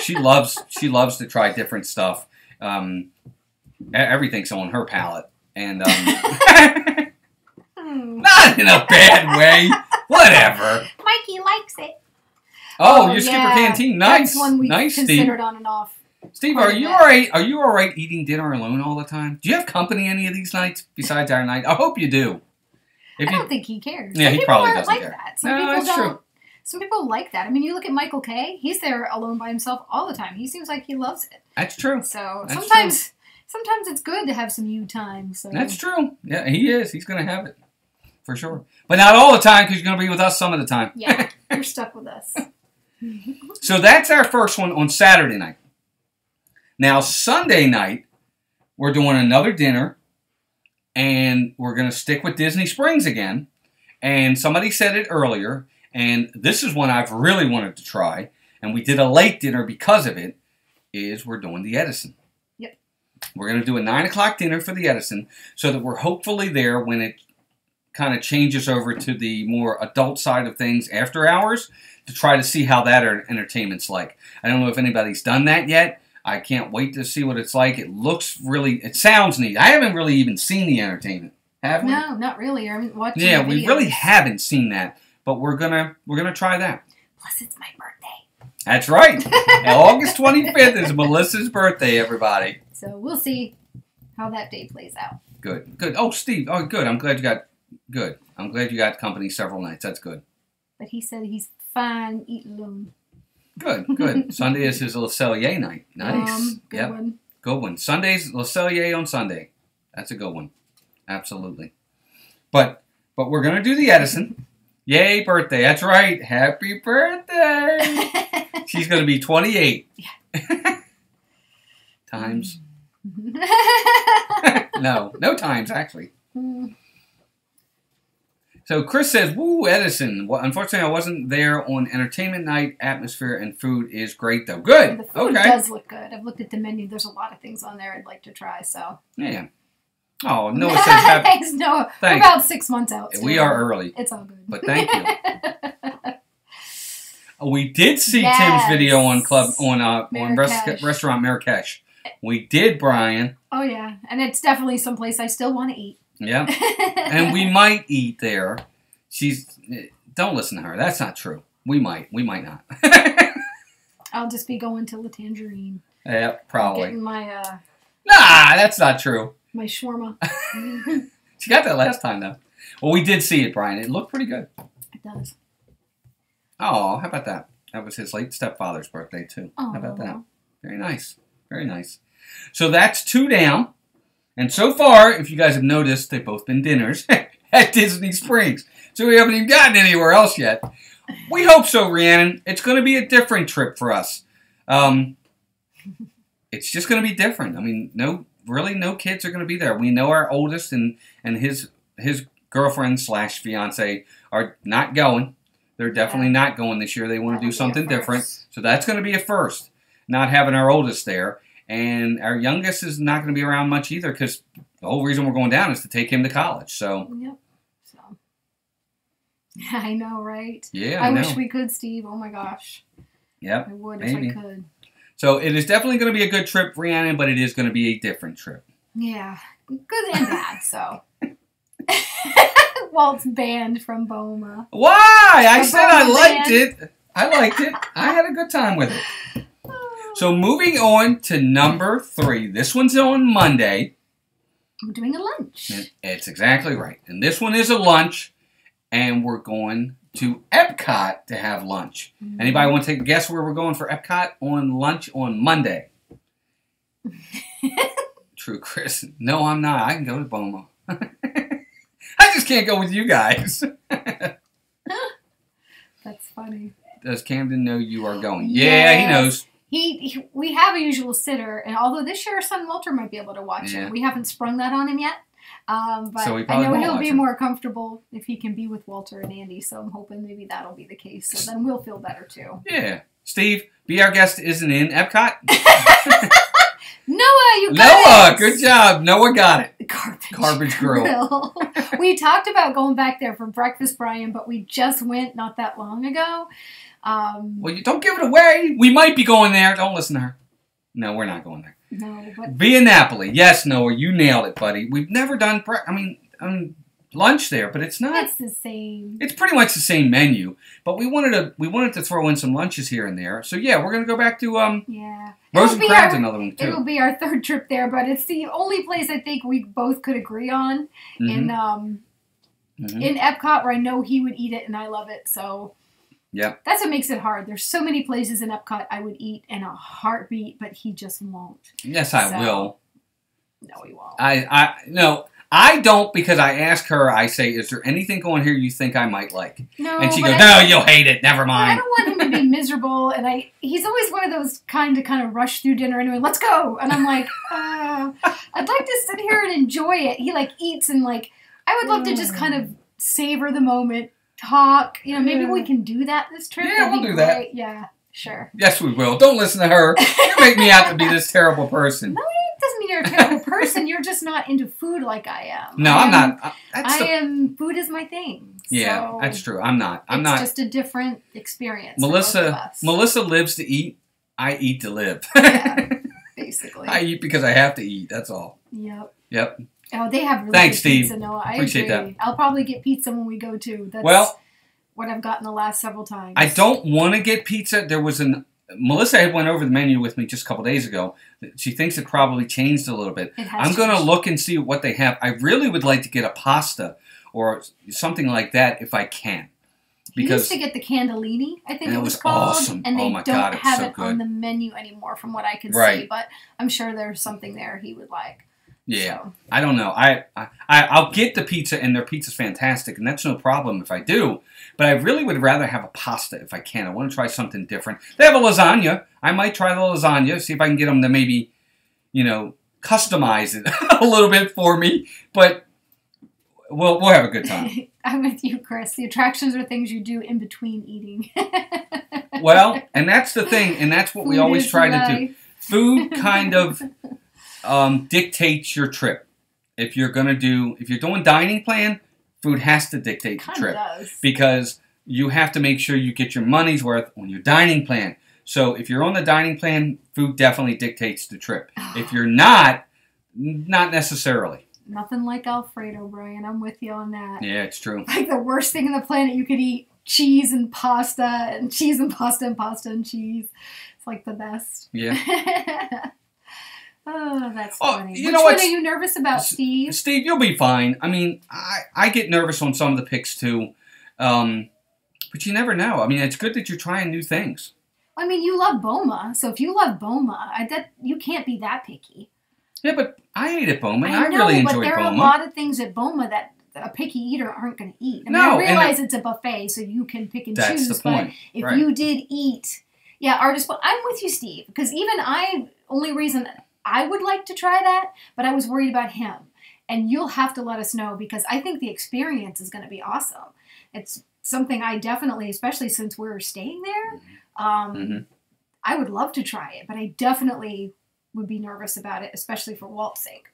She loves to try different stuff. Everything's on her palate, and not in a bad way. Whatever. Mikey likes it. Oh, your Skipper Canteen, nice. That's one we nice, considered Steve. on and off. Steve, are you all right? Are you all right eating dinner alone all the time? Do you have company any of these nights besides our night? I hope you do. I don't think he cares. Yeah, Some he probably people doesn't like care. that. Some people that's don't. true. Some people like that. I mean, you look at Michael Kay. He's there alone by himself all the time. He seems like he loves it. That's true. So That's sometimes it's good to have some you time. So that's true. Yeah, he is. He's going to have it for sure, but not all the time because you're going to be with us some of the time. Yeah, you're stuck with us. So that's our first one on Saturday night. Now Sunday night, we're doing another dinner, and we're going to stick with Disney Springs again. And somebody said it earlier. And this is one I've really wanted to try, and we did a late dinner because of it, is we're doing the Edison. Yep. We're going to do a 9 o'clock dinner for the Edison so that we're hopefully there when it kind of changes over to the more adult side of things after hours to try to see how that entertainment's like. I don't know if anybody's done that yet. I can't wait to see what it's like. It sounds neat. I haven't really even seen the entertainment, have we? No, not really. I mean, watching Yeah, videos. we really haven't seen that. But we're gonna try that. Plus, it's my birthday. That's right. August 25th is Melissa's birthday, everybody. So we'll see how that day plays out. Good. Oh, Steve. Oh, good. I'm glad you got company several nights. That's good. But he said he's fine eating alone. Good. Sunday is his Le Cellier night. Nice. Good one. Good one. Sunday's Le Cellier on Sunday. That's a good one. Absolutely. But we're gonna do the Edison. Yay, birthday. That's right. Happy birthday. She's going to be 28. Yeah. Times. No times, actually. So Chris says, woo, Edison. Well, unfortunately, I wasn't there on entertainment night. Atmosphere and food is great, though. Good. The food does look good. I've looked at the menu. There's a lot of things on there I'd like to try, so. Yeah. Oh, Noah says happy. Thanks, Noah. Thanks. We're about 6 months out. We are early. It's all good. But thank you. We did see Tim's video on Restaurant Marrakesh. We did, Brian. Oh, yeah. And it's definitely someplace I still want to eat. Yeah. And we might eat there. Don't listen to her. That's not true. We might not. I'll just be going to La Tangerine. Yeah, probably. Getting my, Nah, that's not true. My shawarma. She got that last time, though. Well, we did see it, Brian. It looked pretty good. It does. Oh, how about that? That was his late stepfather's birthday, too. Oh. How about that? Very nice. Very nice. So that's 2 down. And so far, if you guys have noticed, they've both been dinners at Disney Springs. So we haven't even gotten anywhere else yet. We hope so, Rhiannon. It's going to be a different trip for us. it's just going to be different. I mean, no kids are going to be there. We know our oldest and his girlfriend / fiance are not going. They're definitely not going this year. They want to do something different. So that's going to be a first, not having our oldest there. And our youngest is not going to be around much either because the whole reason we're going down is to take him to college. So. Yep. So. I know, right? Yeah, I wish we could, Steve. Oh, my gosh. Yep. I would maybe. if I could. So it is definitely going to be a good trip, Rhiannon, but it is going to be a different trip. Yeah. Good and bad, so. Walt's banned from BOMA. Why? I said I liked it. I liked it. I had a good time with it. So moving on to number 3. This one's on Monday. I'm doing a lunch. It's exactly right. And this one is a lunch, and we're going to Epcot to have lunch. Mm-hmm. Anybody want to take a guess where we're going for Epcot on lunch on Monday? True, Chris. No, I'm not. I can go to BOMA. I just can't go with you guys. That's funny. Does Camden know you are going? Yeah, he knows. We have a usual sitter, and although this year our son Walter might be able to watch him, we haven't sprung that on him yet. But so I know he'll be more comfortable if he can be with Walter and Andy, so I'm hoping maybe that'll be the case. So then we'll feel better too. Yeah. Steve, Be Our Guest isn't in Epcot? Noah, you got it! Good job. Noah got it. Garbage Grill. We talked about going back there for breakfast, Brian, but we just went not that long ago. Well, you don't give it away. We might be going there. Don't listen to her. No, we're not going there. No, but Via Napoli. Yes, Noah, you nailed it, buddy. We've never done lunch there, but it's not. It's the same. It's pretty much the same menu, but we wanted to throw in some lunches here and there. So yeah, we're gonna go back to Rose and Crown's another one too. It'll be our 3rd trip there, but it's the only place I think we both could agree on in Epcot, where I know he would eat it and I love it. So. Yeah. That's what makes it hard. There's so many places in Epcot I would eat in a heartbeat, but he just won't. Yes, I will. No, he won't. No, I don't, because I ask her, I say, is there anything going here you think I might like? No. And she goes, no, you'll hate it. Never mind. I don't want him to be miserable, and he's always one of those kind of rush through dinner anyway, let's go. And I'm like, I'd like to sit here and enjoy it. He eats and I would love to just kind of savor the moment. Talk, maybe we can do that this trip. Yeah, we'll do that. Yeah, sure. Yes, we will. Don't listen to her. You make me out to be this terrible person. No, it doesn't mean you're a terrible person. You're just not into food like I am. No, I'm not. Food is my thing. Yeah, so that's true. I'm not. It's just a different experience. Melissa lives to eat. I eat to live. Yeah, basically. I eat because I have to eat. That's all. Yep. Oh, they have really Thanks, good pizza, Steve. Noah. I appreciate agree. That. I'll probably get pizza when we go too. That's what I've gotten the last several times. I don't want to get pizza. There was Melissa had went over the menu with me just a couple days ago. She thinks it probably changed a little bit. I'm going to look and see what they have. I really would like to get a pasta or something like that if I can. Because we used to get the candellini, I think it was called. Awesome. And they don't have so it on the menu anymore from what I can see. But I'm sure there's something there he would like. Yeah, so. I don't know. I'll get the pizza, and their pizza's fantastic, and that's no problem if I do. But I really would rather have a pasta if I can. I want to try something different. They have a lasagna. I might try the lasagna, see if I can get them to maybe, customize it a little bit for me. But we'll have a good time. I'm with you, Chris. The attractions are things you do in between eating. Well, and that's the thing, and that's what we always try to do. Food kind of dictates your trip. If you're doing dining plan, food has to dictate the trip. Because you have to make sure you get your money's worth on your dining plan. So if you're on the dining plan, food definitely dictates the trip. If you're not necessarily. Nothing like Alfredo, Brian. I'm with you on that. Yeah, it's true. Like the worst thing on the planet you could eat. Cheese and pasta and cheese and pasta and pasta and cheese. It's like the best. Yeah. Oh, that's funny. Which one are you nervous about, Steve? Steve, you'll be fine. I mean, I get nervous on some of the picks too. But you never know. I mean, it's good that you're trying new things. I mean, you love BOMA. So if you love BOMA, you can't be that picky. Yeah, but I ate at BOMA and I really enjoyed BOMA. But there are a lot of things at BOMA that a picky eater aren't going to eat. I mean, I realize it's a buffet, so you can pick and choose. That's the point. But if you did eat, I'm with you, Steve, because even I only reason I would like to try that, but I was worried about him. And you'll have to let us know because I think the experience is going to be awesome. It's something I definitely, especially since we're staying there, I would love to try it, but I definitely would be nervous about it, especially for Walt's sake.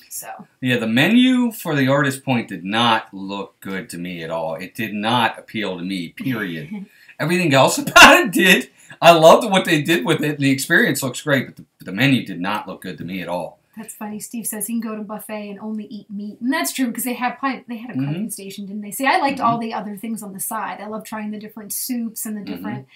So yeah, the menu for the Artist Point did not look good to me at all. It did not appeal to me, period. Everything else about it did. I loved what they did with it. The experience looks great, but the menu did not look good to me at all. That's funny. Steve says he can go to buffet and only eat meat. And that's true because they had a cooking station, didn't they? See, I liked all the other things on the side. I love trying the different soups and the different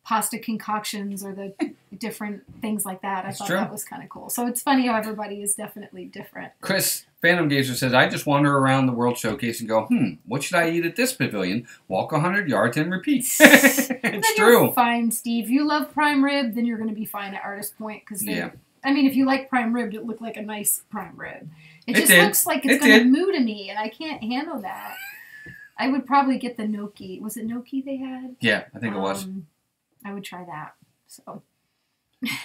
pasta concoctions or the different things like that. I thought that was kind of cool. So it's funny how everybody is definitely different. Chris, Phantom Gazer, says, I just wander around the World Showcase and go, what should I eat at this pavilion? Walk 100 yards and repeat. It's true. You're fine, Steve. You love prime rib, then you're going to be fine at Artist Point. Because I mean, if you like prime rib, it looked like a nice prime rib. It just looks like it's going to moo to me, and I can't handle that. I would probably get the gnocchi. Was it gnocchi they had? Yeah, I think it was. I would try that. So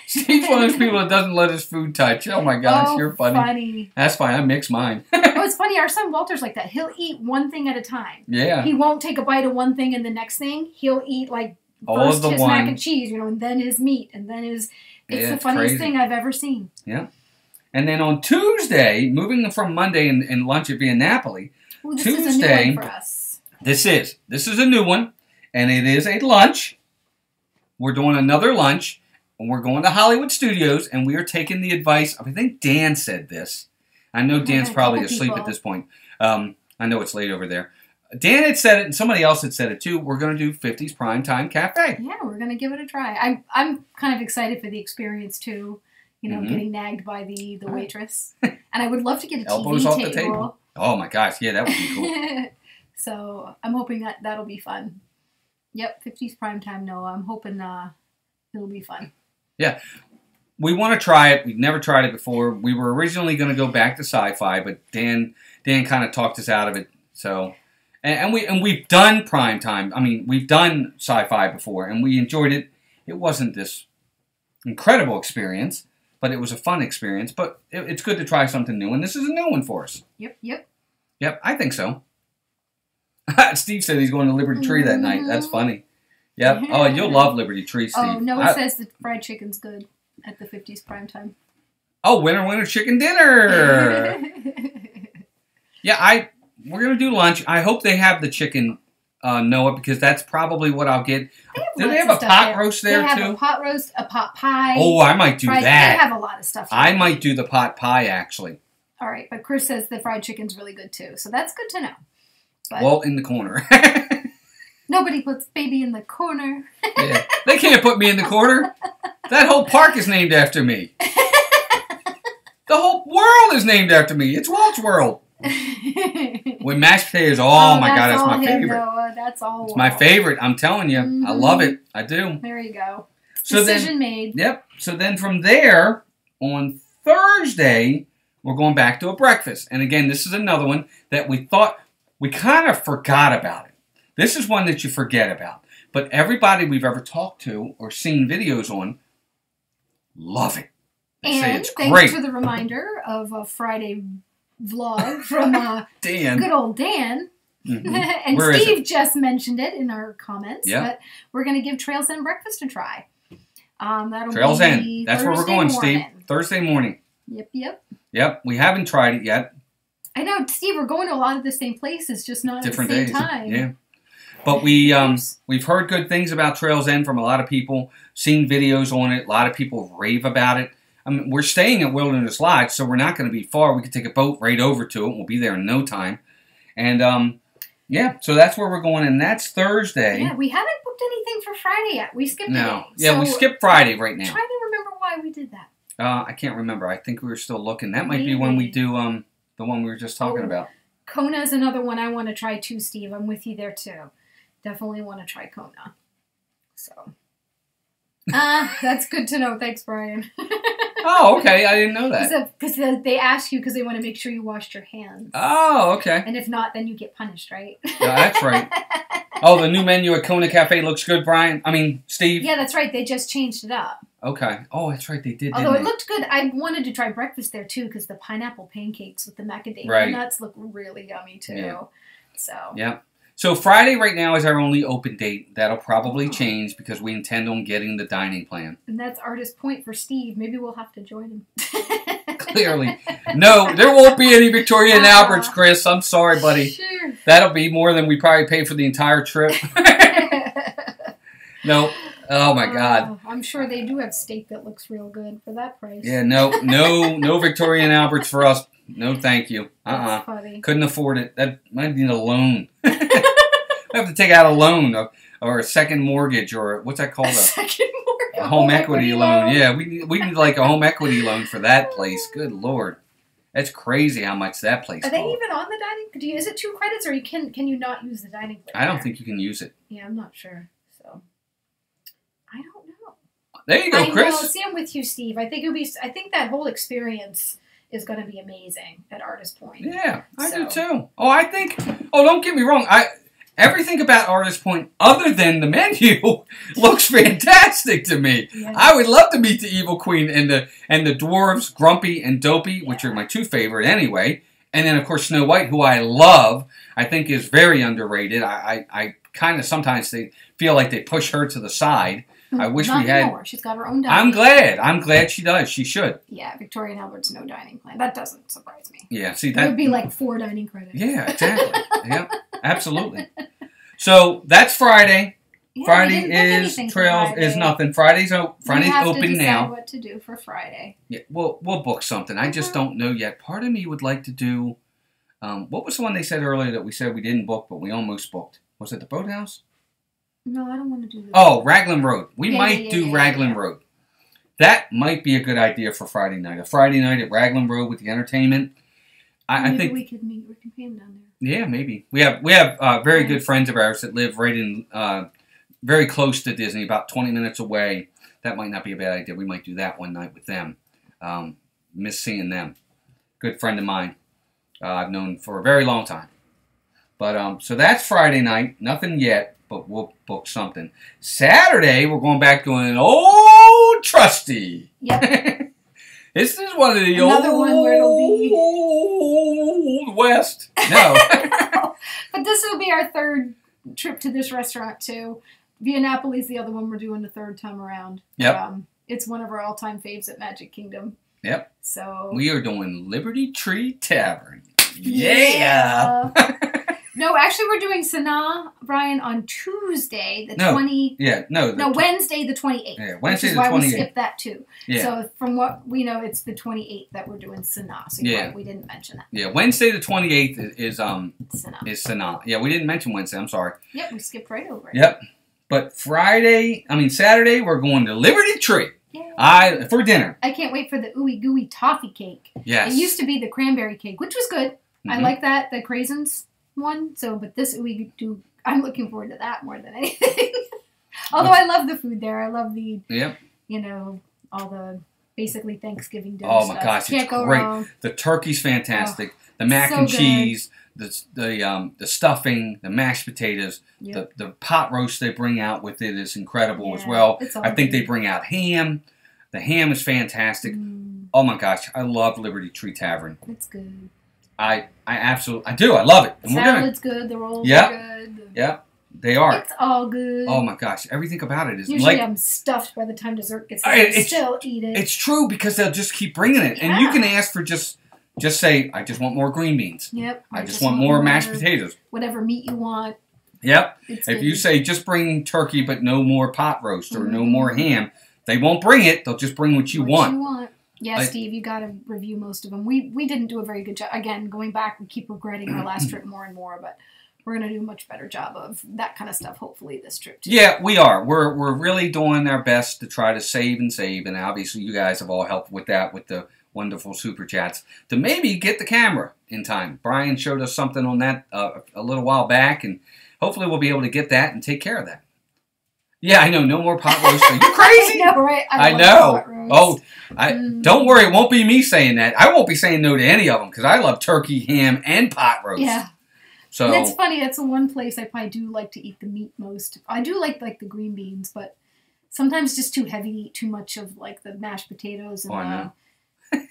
Steve's one of those people that doesn't let his food touch. Oh my gosh, you're funny. That's fine. I mix mine. It's funny. Our son Walter's like that. He'll eat one thing at a time. Yeah. He won't take a bite of one thing and the next thing. He'll eat like all first his mac and cheese, and then his meat, and then his. It's the funniest thing I've ever seen. Yeah. And then on Tuesday, moving from Monday and lunch at Via Napoli, Tuesday, is a new one for us. This is a new one, and it is a lunch. We're doing another lunch, and we're going to Hollywood Studios, and we are taking the advice of, I think Dan said this. I know Dan's probably asleep at this point. I know it's late over there. Dan had said it, and somebody else had said it too. We're going to do 50s Primetime Cafe. Yeah, we're going to give it a try. I'm kind of excited for the experience too. Getting nagged by the waitress, and I would love to get a elbows TV off table. The table. Oh my gosh, yeah, that would be cool. So I'm hoping that'll be fun. Yep, 50s Primetime Noah. I'm hoping it'll be fun. Yeah. We want to try it. We've never tried it before. We were originally going to go back to sci-fi, but Dan kind of talked us out of it. So, and we've done primetime. I mean, we've done sci-fi before, and we enjoyed it. It wasn't this incredible experience, but it was a fun experience. But it's good to try something new, and this is a new one for us. Yep, I think so. Steve said he's going to Liberty Tree that night. That's funny. Yep. Oh, you'll love Liberty Tree, Steve. Oh, Noah says the fried chicken's good at the 50s primetime. Oh, winner, chicken dinner. Yeah, we're going to do lunch. I hope they have the chicken, Noah, because that's probably what I'll get. Do they have a pot roast there, too? They have a pot roast, a pot pie. Oh, I might do that. They have a lot of stuff. I might do the pot pie, actually. All right, but Chris says the fried chicken's really good, too. So that's good to know. But well, in the corner. Nobody puts baby in the corner. Yeah, they can't put me in the corner. That whole park is named after me. The whole world is named after me. It's Walt's World. With mashed potatoes, oh my God, that's my favorite. Noah. That's all. It's my favorite. I'm telling you, I love it. I do. There you go. Decision made. Yep. So then from there, on Thursday, we're going back to a breakfast. And again, this is another one that we thought we kind of forgot about it. This is one that you forget about. But everybody we've ever talked to or seen videos on love it. They say it's great. Thanks for the reminder of a Friday vlog from Dan. Good old Dan. Mm-hmm. And Where Steve just mentioned it in our comments. Yeah. But we're going to give Trails End breakfast a try. That'll Trails be End. That's where we're going, morning. Steve. Thursday morning. Yep. We haven't tried it yet. I know, Steve, we're going to a lot of the same places, just not different at the days. same time. Yeah. But we've heard good things about Trails End from a lot of people, seen videos on it. A lot of people rave about it. I mean, we're staying at Wilderness Lodge, so we're not going to be far. We could take a boat right over to it. We'll be there in no time. And, yeah, so that's where we're going, and that's Thursday. Yeah, we haven't booked anything for Friday yet. We skipped a day. Yeah, we skipped Friday right now. Try to remember why we did that. I can't remember. I think we were still looking. That might be when we do the one we were just talking about. Kona is another one I want to try too, Steve. I'm with you there too. Definitely want to try Kona. So, that's good to know. Thanks, Brian. Oh, okay. I didn't know that. Because they ask you because they want to make sure you washed your hands. Oh, okay. And if not, then you get punished, right? Yeah, that's right. Oh, the new menu at Kona Cafe looks good, Brian. I mean, Steve. Yeah, that's right. They just changed it up. Okay. Oh, that's right. They did. Although it looked good. I wanted to try breakfast there too because the pineapple pancakes with the macadamia nuts look really yummy too. Yeah. So. Yeah. So Friday right now is our only open date. That'll probably change because we intend on getting the dining plan. And that's Artist Point for Steve. Maybe we'll have to join him. Clearly. No, there won't be any Victoria and Albert's, Chris. I'm sorry, buddy. Sure. That'll be more than we probably pay for the entire trip. No. Oh, my God. I'm sure they do have steak that looks real good for that price. Yeah, no Victoria and Albert's for us. No, thank you. That's funny. Couldn't afford it. That might need a loan. We have to take out a loan or a second mortgage or what's that called? A home equity loan. Yeah, we need like a home equity loan for that place. Good Lord. That's crazy how much that place costs. Are they even on the dining? Is it 2 credits or can you not use the dining plan? I don't think you can use it. Yeah, I'm not sure. So I don't know. There you go, Chris. See, I'm with you, Steve. I think that whole experience is going to be amazing at Artist Point. Yeah, I do too. Don't get me wrong. Everything about Artist Point, other than the menu, looks fantastic to me. Yeah. I would love to meet the Evil Queen and the dwarves, Grumpy and Dopey, which are my 2 favorite anyway. And then, of course, Snow White, who I love, I think is very underrated. I kind of sometimes feel like they push her to the side. I wish we had more. She's got her own dining I'm glad she does. She should. Yeah, Victoria and Albert's no dining plan. That doesn't surprise me. Yeah, see that it would be like 4 dining credits. Yeah, exactly. Yeah, absolutely. So that's Friday. Yeah, Friday is Trails is nothing. Friday's open now. We have to decide what to do for Friday. Yeah, we'll book something. I just don't know yet. Part of me would like to do. What was the one they said earlier that we said we didn't book, but we almost booked? Was it the Boathouse? No, I don't want to do that. Oh, Raglan Road. We might do Raglan Road. That might be a good idea for Friday night. A Friday night at Raglan Road with the entertainment. I think we could meet Rick and Pam down there. Yeah, maybe. We have very good friends of ours that live right in very close to Disney, about 20 minutes away. That might not be a bad idea. We might do that one night with them. Miss seeing them. Good friend of mine. I've known for a very long time. But so that's Friday night. Nothing yet. But we'll book something. Saturday, we're going back to an old trusty. Yep. This is one of the Another one where it'll be Old West. No. But this will be our 3rd trip to this restaurant, too. Via Napoli's the other one we're doing the 3rd time around. Yep. It's one of our all-time faves at Magic Kingdom. Yep. So we are doing Liberty Tree Tavern. Yeah. No, actually, we're doing Sanaa, Brian, on Tuesday, the 20th. Yeah, no. Wednesday, the 28th. Yeah, Wednesday, the 28th. Which is why we 28th. skipped that, too. Yeah. So, from what we know, it's the 28th that we're doing Sanaa. So, right, we didn't mention that. Yeah, Wednesday, the 28th is Sanaa. Yeah, we didn't mention Wednesday. I'm sorry. Yep, we skipped right over it. Yep. But Saturday, we're going to Liberty Tree. Yay. For dinner. I can't wait for the ooey gooey toffee cake. Yes. It used to be the cranberry cake, which was good. Mm-hmm. I like that, the craisins one. So, but this I'm looking forward to that more than anything. Although I love the food there. I love the, all the basically Thanksgiving dinner stuff. Oh my gosh, it's great. Wrong. The turkey's fantastic. The mac and cheese, the stuffing, the mashed potatoes, the pot roast they bring out with it is incredible as well. I think they bring out ham. The ham is fantastic. Oh my gosh, I love Liberty Tree Tavern. It's good. I absolutely do. I love it. The salad's good. The rolls are good. Yeah, they are. It's all good. Oh my gosh, everything about it is usually I'm stuffed by the time dessert gets there. I still eat it. It's true because they'll just keep bringing it, and you can ask for just say, I just want more green beans. Yep. I just want more mashed potatoes. Whatever meat you want. Yep. If you say just bring turkey but no more pot roast or no more ham, they won't bring it. They'll just bring what you want. Yeah, Steve, you got to review most of them. We didn't do a very good job. Again, going back, we keep regretting our last trip more and more, but we're going to do a much better job of that kind of stuff, hopefully, this trip, too. Yeah, we are. We're really doing our best to try to save, and obviously you guys have all helped with that, with the wonderful super chats, to maybe get the camera in time. Brian showed us something on that a little while back, and hopefully we'll be able to get that and take care of that. Yeah, I know. No more pot roast. Are you crazy? I know, right? I know. Don't worry. It won't be me saying that. I won't be saying no to any of them because I love turkey, ham, and pot roast. Yeah. So and it's funny. That's the one place I probably do like to eat the meat most. I do like the green beans, but Sometimes just too heavy, eat too much of like the mashed potatoes and I know.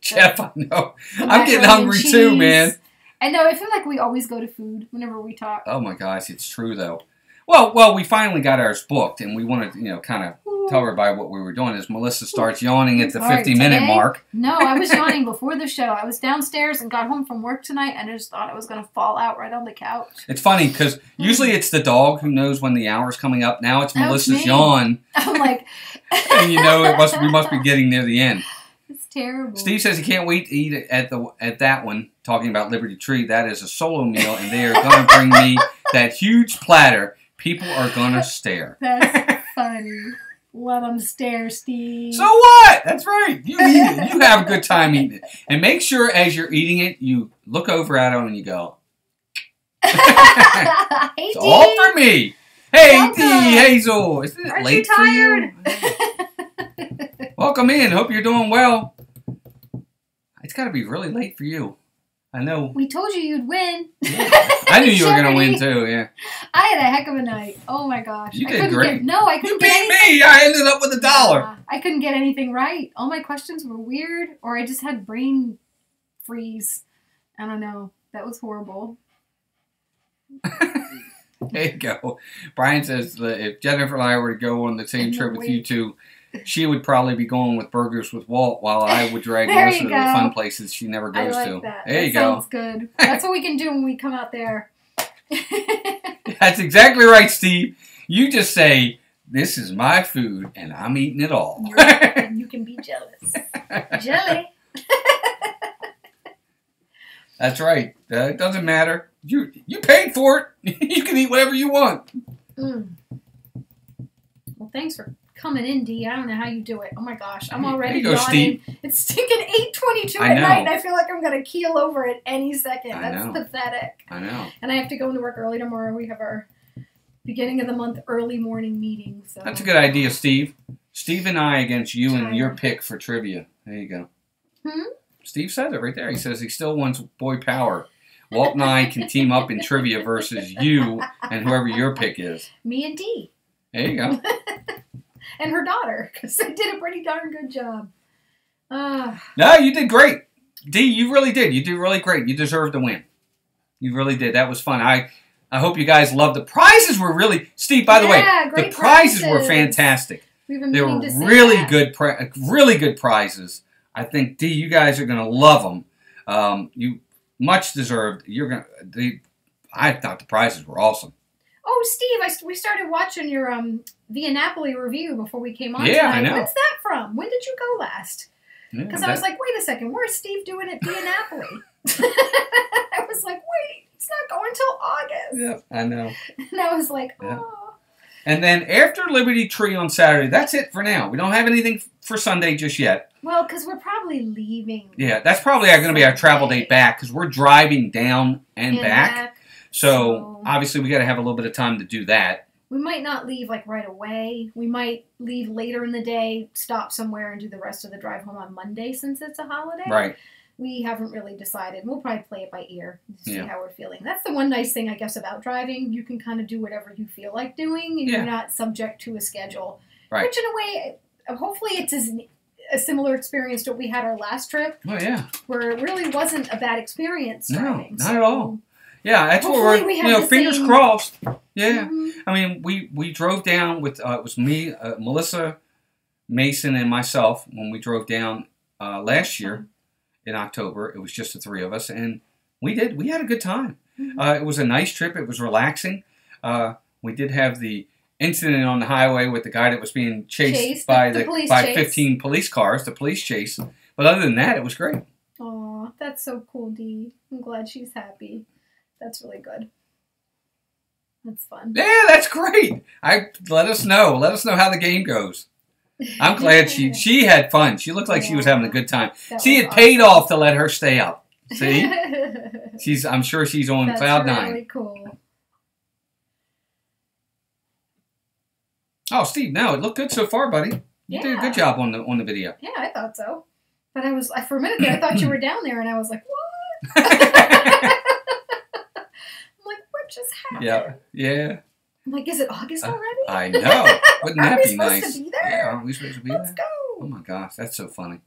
Jeff, I know. I'm getting macaroni hungry and too, cheese. man. I know. I feel like we always go to food whenever we talk. Oh my gosh, it's true though. Well, we finally got ours booked, and we wanted to, kind of tell everybody what we were doing. As Melissa starts yawning at the 50-minute mark. No, I was yawning before the show. I was downstairs and got home from work tonight, and I just thought I was going to fall out right on the couch. It's funny because usually it's the dog who knows when the hour's coming up. Now it's Melissa's yawn. I'm like, and we must be getting near the end. It's terrible. Steve says he can't wait to eat at that one. Talking about Liberty Tree, that is a solo meal, and they are going to bring me that huge platter. People are going to stare. That's funny. Let them stare, Steve. So what? That's right. You eat it. You have a good time eating it. And make sure as you're eating it, you look over at them and you go, hey, it's D. all for me. Hey, Welcome. D, Hazel. Isn't it Aren't late you tired? for you? Welcome in. Hope you're doing well. It's got to be really late for you. I know. We told you you'd win. Yeah. I knew you were going to win too, yeah. I had a heck of a night. Oh my gosh. You did great. I couldn't You get beat anything. me. I ended up with $1. I couldn't get anything right. All my questions were weird, or I just had brain freeze. I don't know. That was horrible. There you go. Brian says that if Jennifer and I were to go on the same trip with you two, she would probably be going with burgers with Walt while I would drag Melissa to the fun places she never goes to. That. There you go. Sounds good. That's what we can do when we come out there. That's exactly right, Steve. You just say, this is my food and I'm eating it all. And you can be jealous. Jelly. That's right. It doesn't matter. You paid for it. You can eat whatever you want. Well, thanks for coming in, Dee. I don't know how you do it. Oh my gosh, I'm already yawning. Steve. It's stinking 8:22 at night, and I feel like I'm gonna keel over at any second. That's pathetic. I know. And I have to go into work early tomorrow. We have our beginning of the month early morning meeting. So that's a good idea, Steve. Steve and I against you and your pick for trivia. There you go. Steve says it right there. He says he still wants boy power. Walt and I can team up in trivia versus you and whoever your pick is. Me and Dee. There you go. And her daughter, because they did a pretty darn good job. No, you did great. Dee, you really did. You did really great. You deserved to win. You really did. That was fun. I hope you guys loved the prizes. Were really, Steve, by the way, the prizes were fantastic. We've been they were to say really that. really good prizes. I think, Dee, you guys are going to love them. You much deserved. I thought the prizes were awesome. Oh, Steve, we started watching your Via Napoli review before we came on tonight. I know. When's that from? When did you go last? Because I was like, wait a second, where's Steve doing at Via Napoli? I was like, wait, it's not going till August. Yeah, I know. And I was like, yeah. Oh. And then after Liberty Tree on Saturday, that's it for now. We don't have anything for Sunday just yet. Well, because we're probably leaving. Yeah, that's probably going to be our travel date back because we're driving down and back. So obviously we got to have a little bit of time to do that. We might not leave like right away. We might leave later in the day, stop somewhere, and do the rest of the drive home on Monday since it's a holiday. Right. We haven't really decided. We'll probably play it by ear to see how we're feeling. That's the one nice thing, I guess, about driving. You can kind of do whatever you feel like doing, and you're not subject to a schedule. Right. Which, in a way, hopefully it's a similar experience to what we had our last trip. Oh, yeah. Where it really wasn't a bad experience driving. No, not at all. Yeah, that's what we're, fingers crossed. Yeah. Mm-hmm. I mean, we drove down with, it was me, Melissa, Mason, and myself when we drove down last year in October. It was just the three of us, and we had a good time. Mm-hmm. It was a nice trip. It was relaxing. We did have the incident on the highway with the guy that was being chased by 15 police cars, the police chase. But other than that, it was great. Aw, that's so cool, Dee. I'm glad she's happy. That's really good. That's fun. Yeah, that's great. Let us know. Let us know how the game goes. I'm glad she had fun. She looked like she was having a good time. See, it paid off to let her stay up. See? I'm sure she's on cloud nine. That's really cool. Oh, Steve, no, it looked good so far, buddy. You did a good job on the video. Yeah, I thought so. But for a minute there, I thought you were down there, and I was like, what? Just happened. Yeah. I'm like, is it August already? I know. Wouldn't that be nice? Are we supposed to be there? Yeah, aren't we supposed to be there? Let's go. Oh my gosh, that's so funny.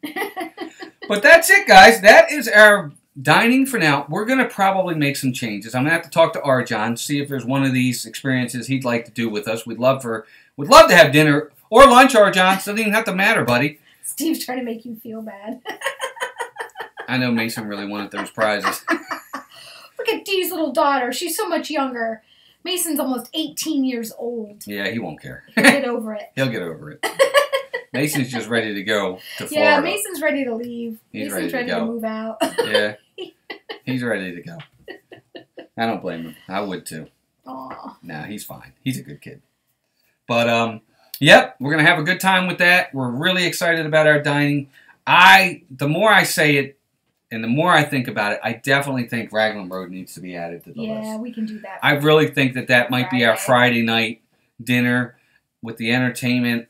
But that's it, guys. That is our dining for now. We're going to probably make some changes. I'm going to have to talk to Arjan, see if there's one of these experiences he'd like to do with us. We'd love to have dinner or lunch, Arjan. It doesn't even have to matter, buddy. Steve's trying to make you feel bad. I know Mason really wanted those prizes. Look at Dee's little daughter. She's so much younger. Mason's almost 18 years old. Yeah, he won't care. He'll get over it. He'll get over it. Mason's just ready to go to Florida. Yeah, Mason's ready to leave. Mason's ready to move out. Yeah, he's ready to go. I don't blame him. I would too. Aw. Nah, he's fine. He's a good kid. But, yep, we're going to have a good time with that. We're really excited about our dining. The more I say it, and the more I think about it, I definitely think Raglan Road needs to be added to the list. Yeah, we can do that. I really think that might be our Friday night dinner with the entertainment.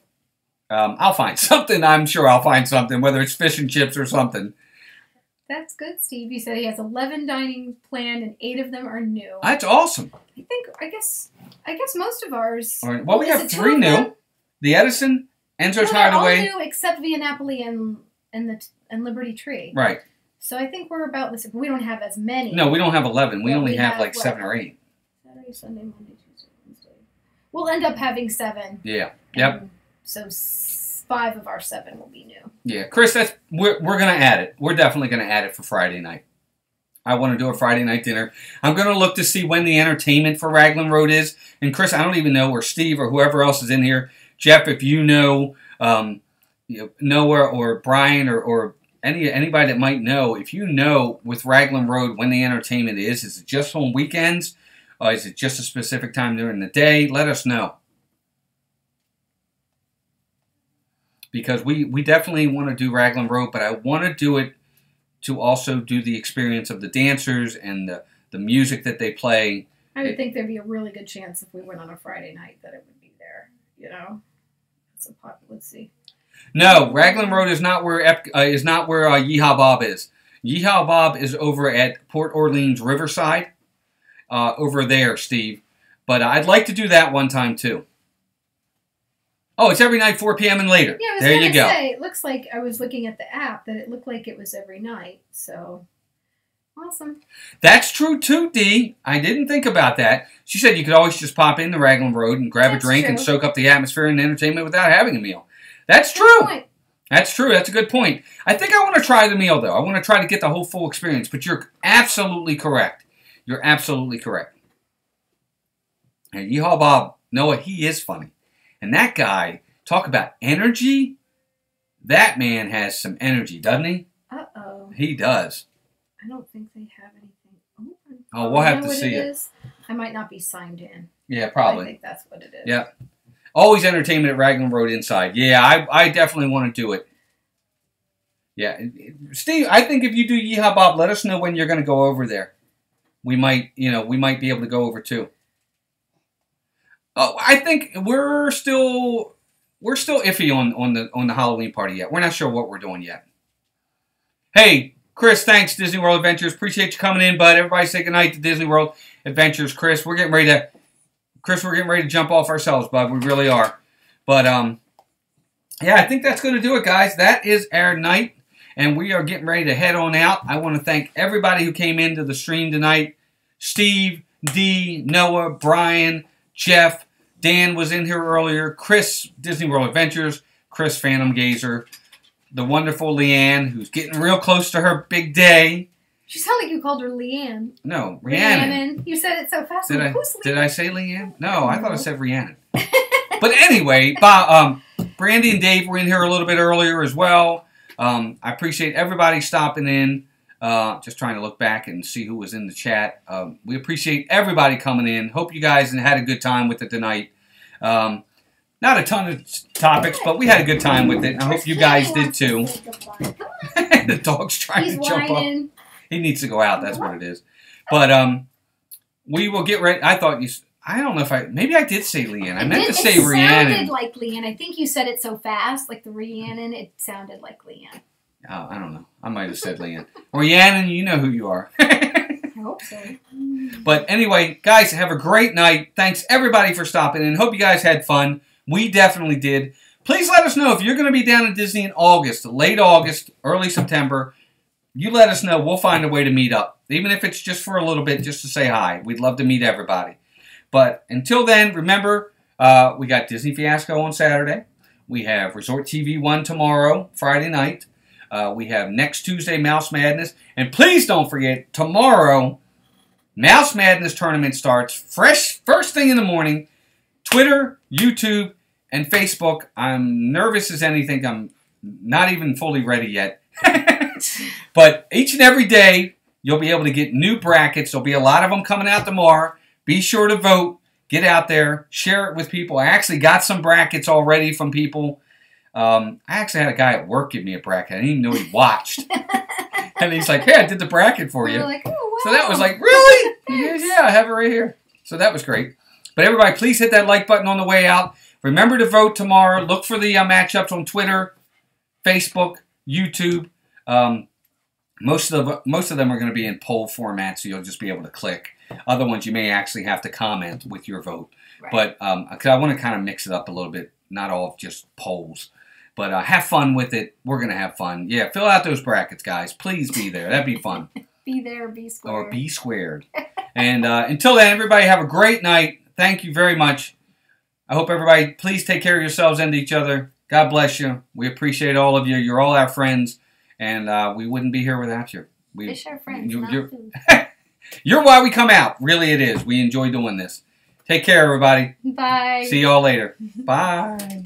I'll find something. I'm sure I'll find something, whether it's fish and chips or something. That's good, Steve. You said he has 11 dining planned and 8 of them are new. That's awesome. I guess most of ours. Well, we have 3 new. The Edison, Enzo's Hideaway. All new except Via Napoli and Liberty Tree. Right. So I think we're about this. We don't have as many. No, we don't have 11. We only have like 7 or 8. Saturday, Sunday, Monday, Tuesday, Wednesday. We'll end up having 7. Yeah. Yep. So 5 of our 7 will be new. Yeah, Chris, we're going to add it. We're definitely going to add it for Friday night. I want to do a Friday night dinner. I'm going to look to see when the entertainment for Raglan Road is. And Chris, I don't even know, or Steve, or whoever else is in here. Jeff, if you know, Noah or Brian or anybody that might know, if you know with Raglan Road when the entertainment is it just on weekends? Is it just a specific time during the day? Let us know. Because we definitely want to do Raglan Road, but I want to do it to also do the experience of the dancers and the music that they play. I would think there'd be a really good chance if we went on a Friday night that it would be there, Let's see. No, Raglan Road is not where Yeehaw Bob is. Yeehaw Bob is over at Port Orleans Riverside, over there, Steve. But I'd like to do that one time too. Oh, it's every night, 4 p.m. and later. Yeah, I was there you go. Say, it looks like I was looking at the app that it looked like it was every night. So, awesome. That's true too, Dee. I didn't think about that. She said you could always just pop into Raglan Road and grab a drink and soak up the atmosphere and entertainment without having a meal. That's true. That's true. That's a good point. I think I want to try the meal, though. I want to try to get the whole full experience. But you're absolutely correct. You're absolutely correct. And Yeehaw Bob, Noah, he is funny. And that guy, talk about energy. That man has some energy, doesn't he? Uh-oh. He does. I don't think they have anything open. Oh, we'll have to see it. I might not be signed in. Yeah, probably. I think that's what it is. Yep. Always entertainment at Raglan Road inside. Yeah, I definitely want to do it. Yeah. Steve, I think if you do Yeehaw Bob, let us know when you're going to go over there. We might be able to go over too. Oh, I think we're still iffy on the Halloween party yet. We're not sure what we're doing yet. Hey, Chris, thanks, Disney World Adventures. Appreciate you coming in, bud. Everybody say goodnight to Disney World Adventures. Chris, we're getting ready to jump off ourselves, bud. We really are. But yeah, I think that's going to do it, guys. That is our night, and we are getting ready to head on out. I want to thank everybody who came into the stream tonight. Steve, Dee, Noah, Brian, Jeff, Dan was in here earlier, Chris, Disney World Adventures, Chris, Phantom Gazer, the wonderful Leanne, who's getting real close to her big day. She sounded like you called her Leanne. No, Rhiannon. You said it so fast. Did I say Leanne? No, I thought I said Rhiannon. But anyway, Brandy and Dave were in here a little bit earlier as well. I appreciate everybody stopping in. Just trying to look back and see who was in the chat. We appreciate everybody coming in. Hope you guys had a good time with it tonight. Not a ton of topics, but we had a good time with it. I hope you guys did too. The dog's trying to jump up. He needs to go out. That's what it is. But we will get ready. I don't know if maybe I did say Leanne. I meant to say Rhiannon. It sounded like Leanne. I think you said it so fast, like the Rhiannon. It sounded like Leanne. Oh, I don't know. I might have said Leanne. Or Rhiannon, you know who you are. I I hope so. But anyway, guys, have a great night. Thanks, everybody, for stopping in. Hope you guys had fun. We definitely did. Please let us know if you're going to be down at Disney in August, late August, early September. You let us know. We'll find a way to meet up. Even if it's just for a little bit, just to say hi. We'd love to meet everybody. But until then, remember, we got Disney Fiasco on Saturday. We have Resort TV 1 tomorrow, Friday night. We have next Tuesday, Mouse Madness. And please don't forget, tomorrow, Mouse Madness tournament starts first thing in the morning. Twitter, YouTube, and Facebook. I'm nervous as anything. I'm not even fully ready yet. But each and every day, you'll be able to get new brackets. There'll be a lot of them coming out tomorrow. Be sure to vote. Get out there. Share it with people. I actually got some brackets already from people. I actually had a guy at work give me a bracket. I didn't even know he watched. And he's like, hey, I did the bracket for you. Like, oh, wow. So that was like, really? Goes, yeah, I have it right here. So that was great. But everybody, please hit that like button on the way out. Remember to vote tomorrow. Look for the matchups on Twitter, Facebook, YouTube. Most of them are going to be in poll format, so you'll just be able to click. Other ones you may actually have to comment with your vote. Right. But I want to kind of mix it up a little bit, not all just polls. But have fun with it. We're going to have fun. Yeah, fill out those brackets, guys. Please be there. That'd be fun. Be there, be squared. Or be squared. And until then, everybody have a great night. Thank you very much. I hope everybody, please take care of yourselves and each other. God bless you. We appreciate all of you. You're all our friends. And we wouldn't be here without you. Fish are friends, you're why we come out. Really, it is. We enjoy doing this. Take care, everybody. Bye. See y'all later. Bye.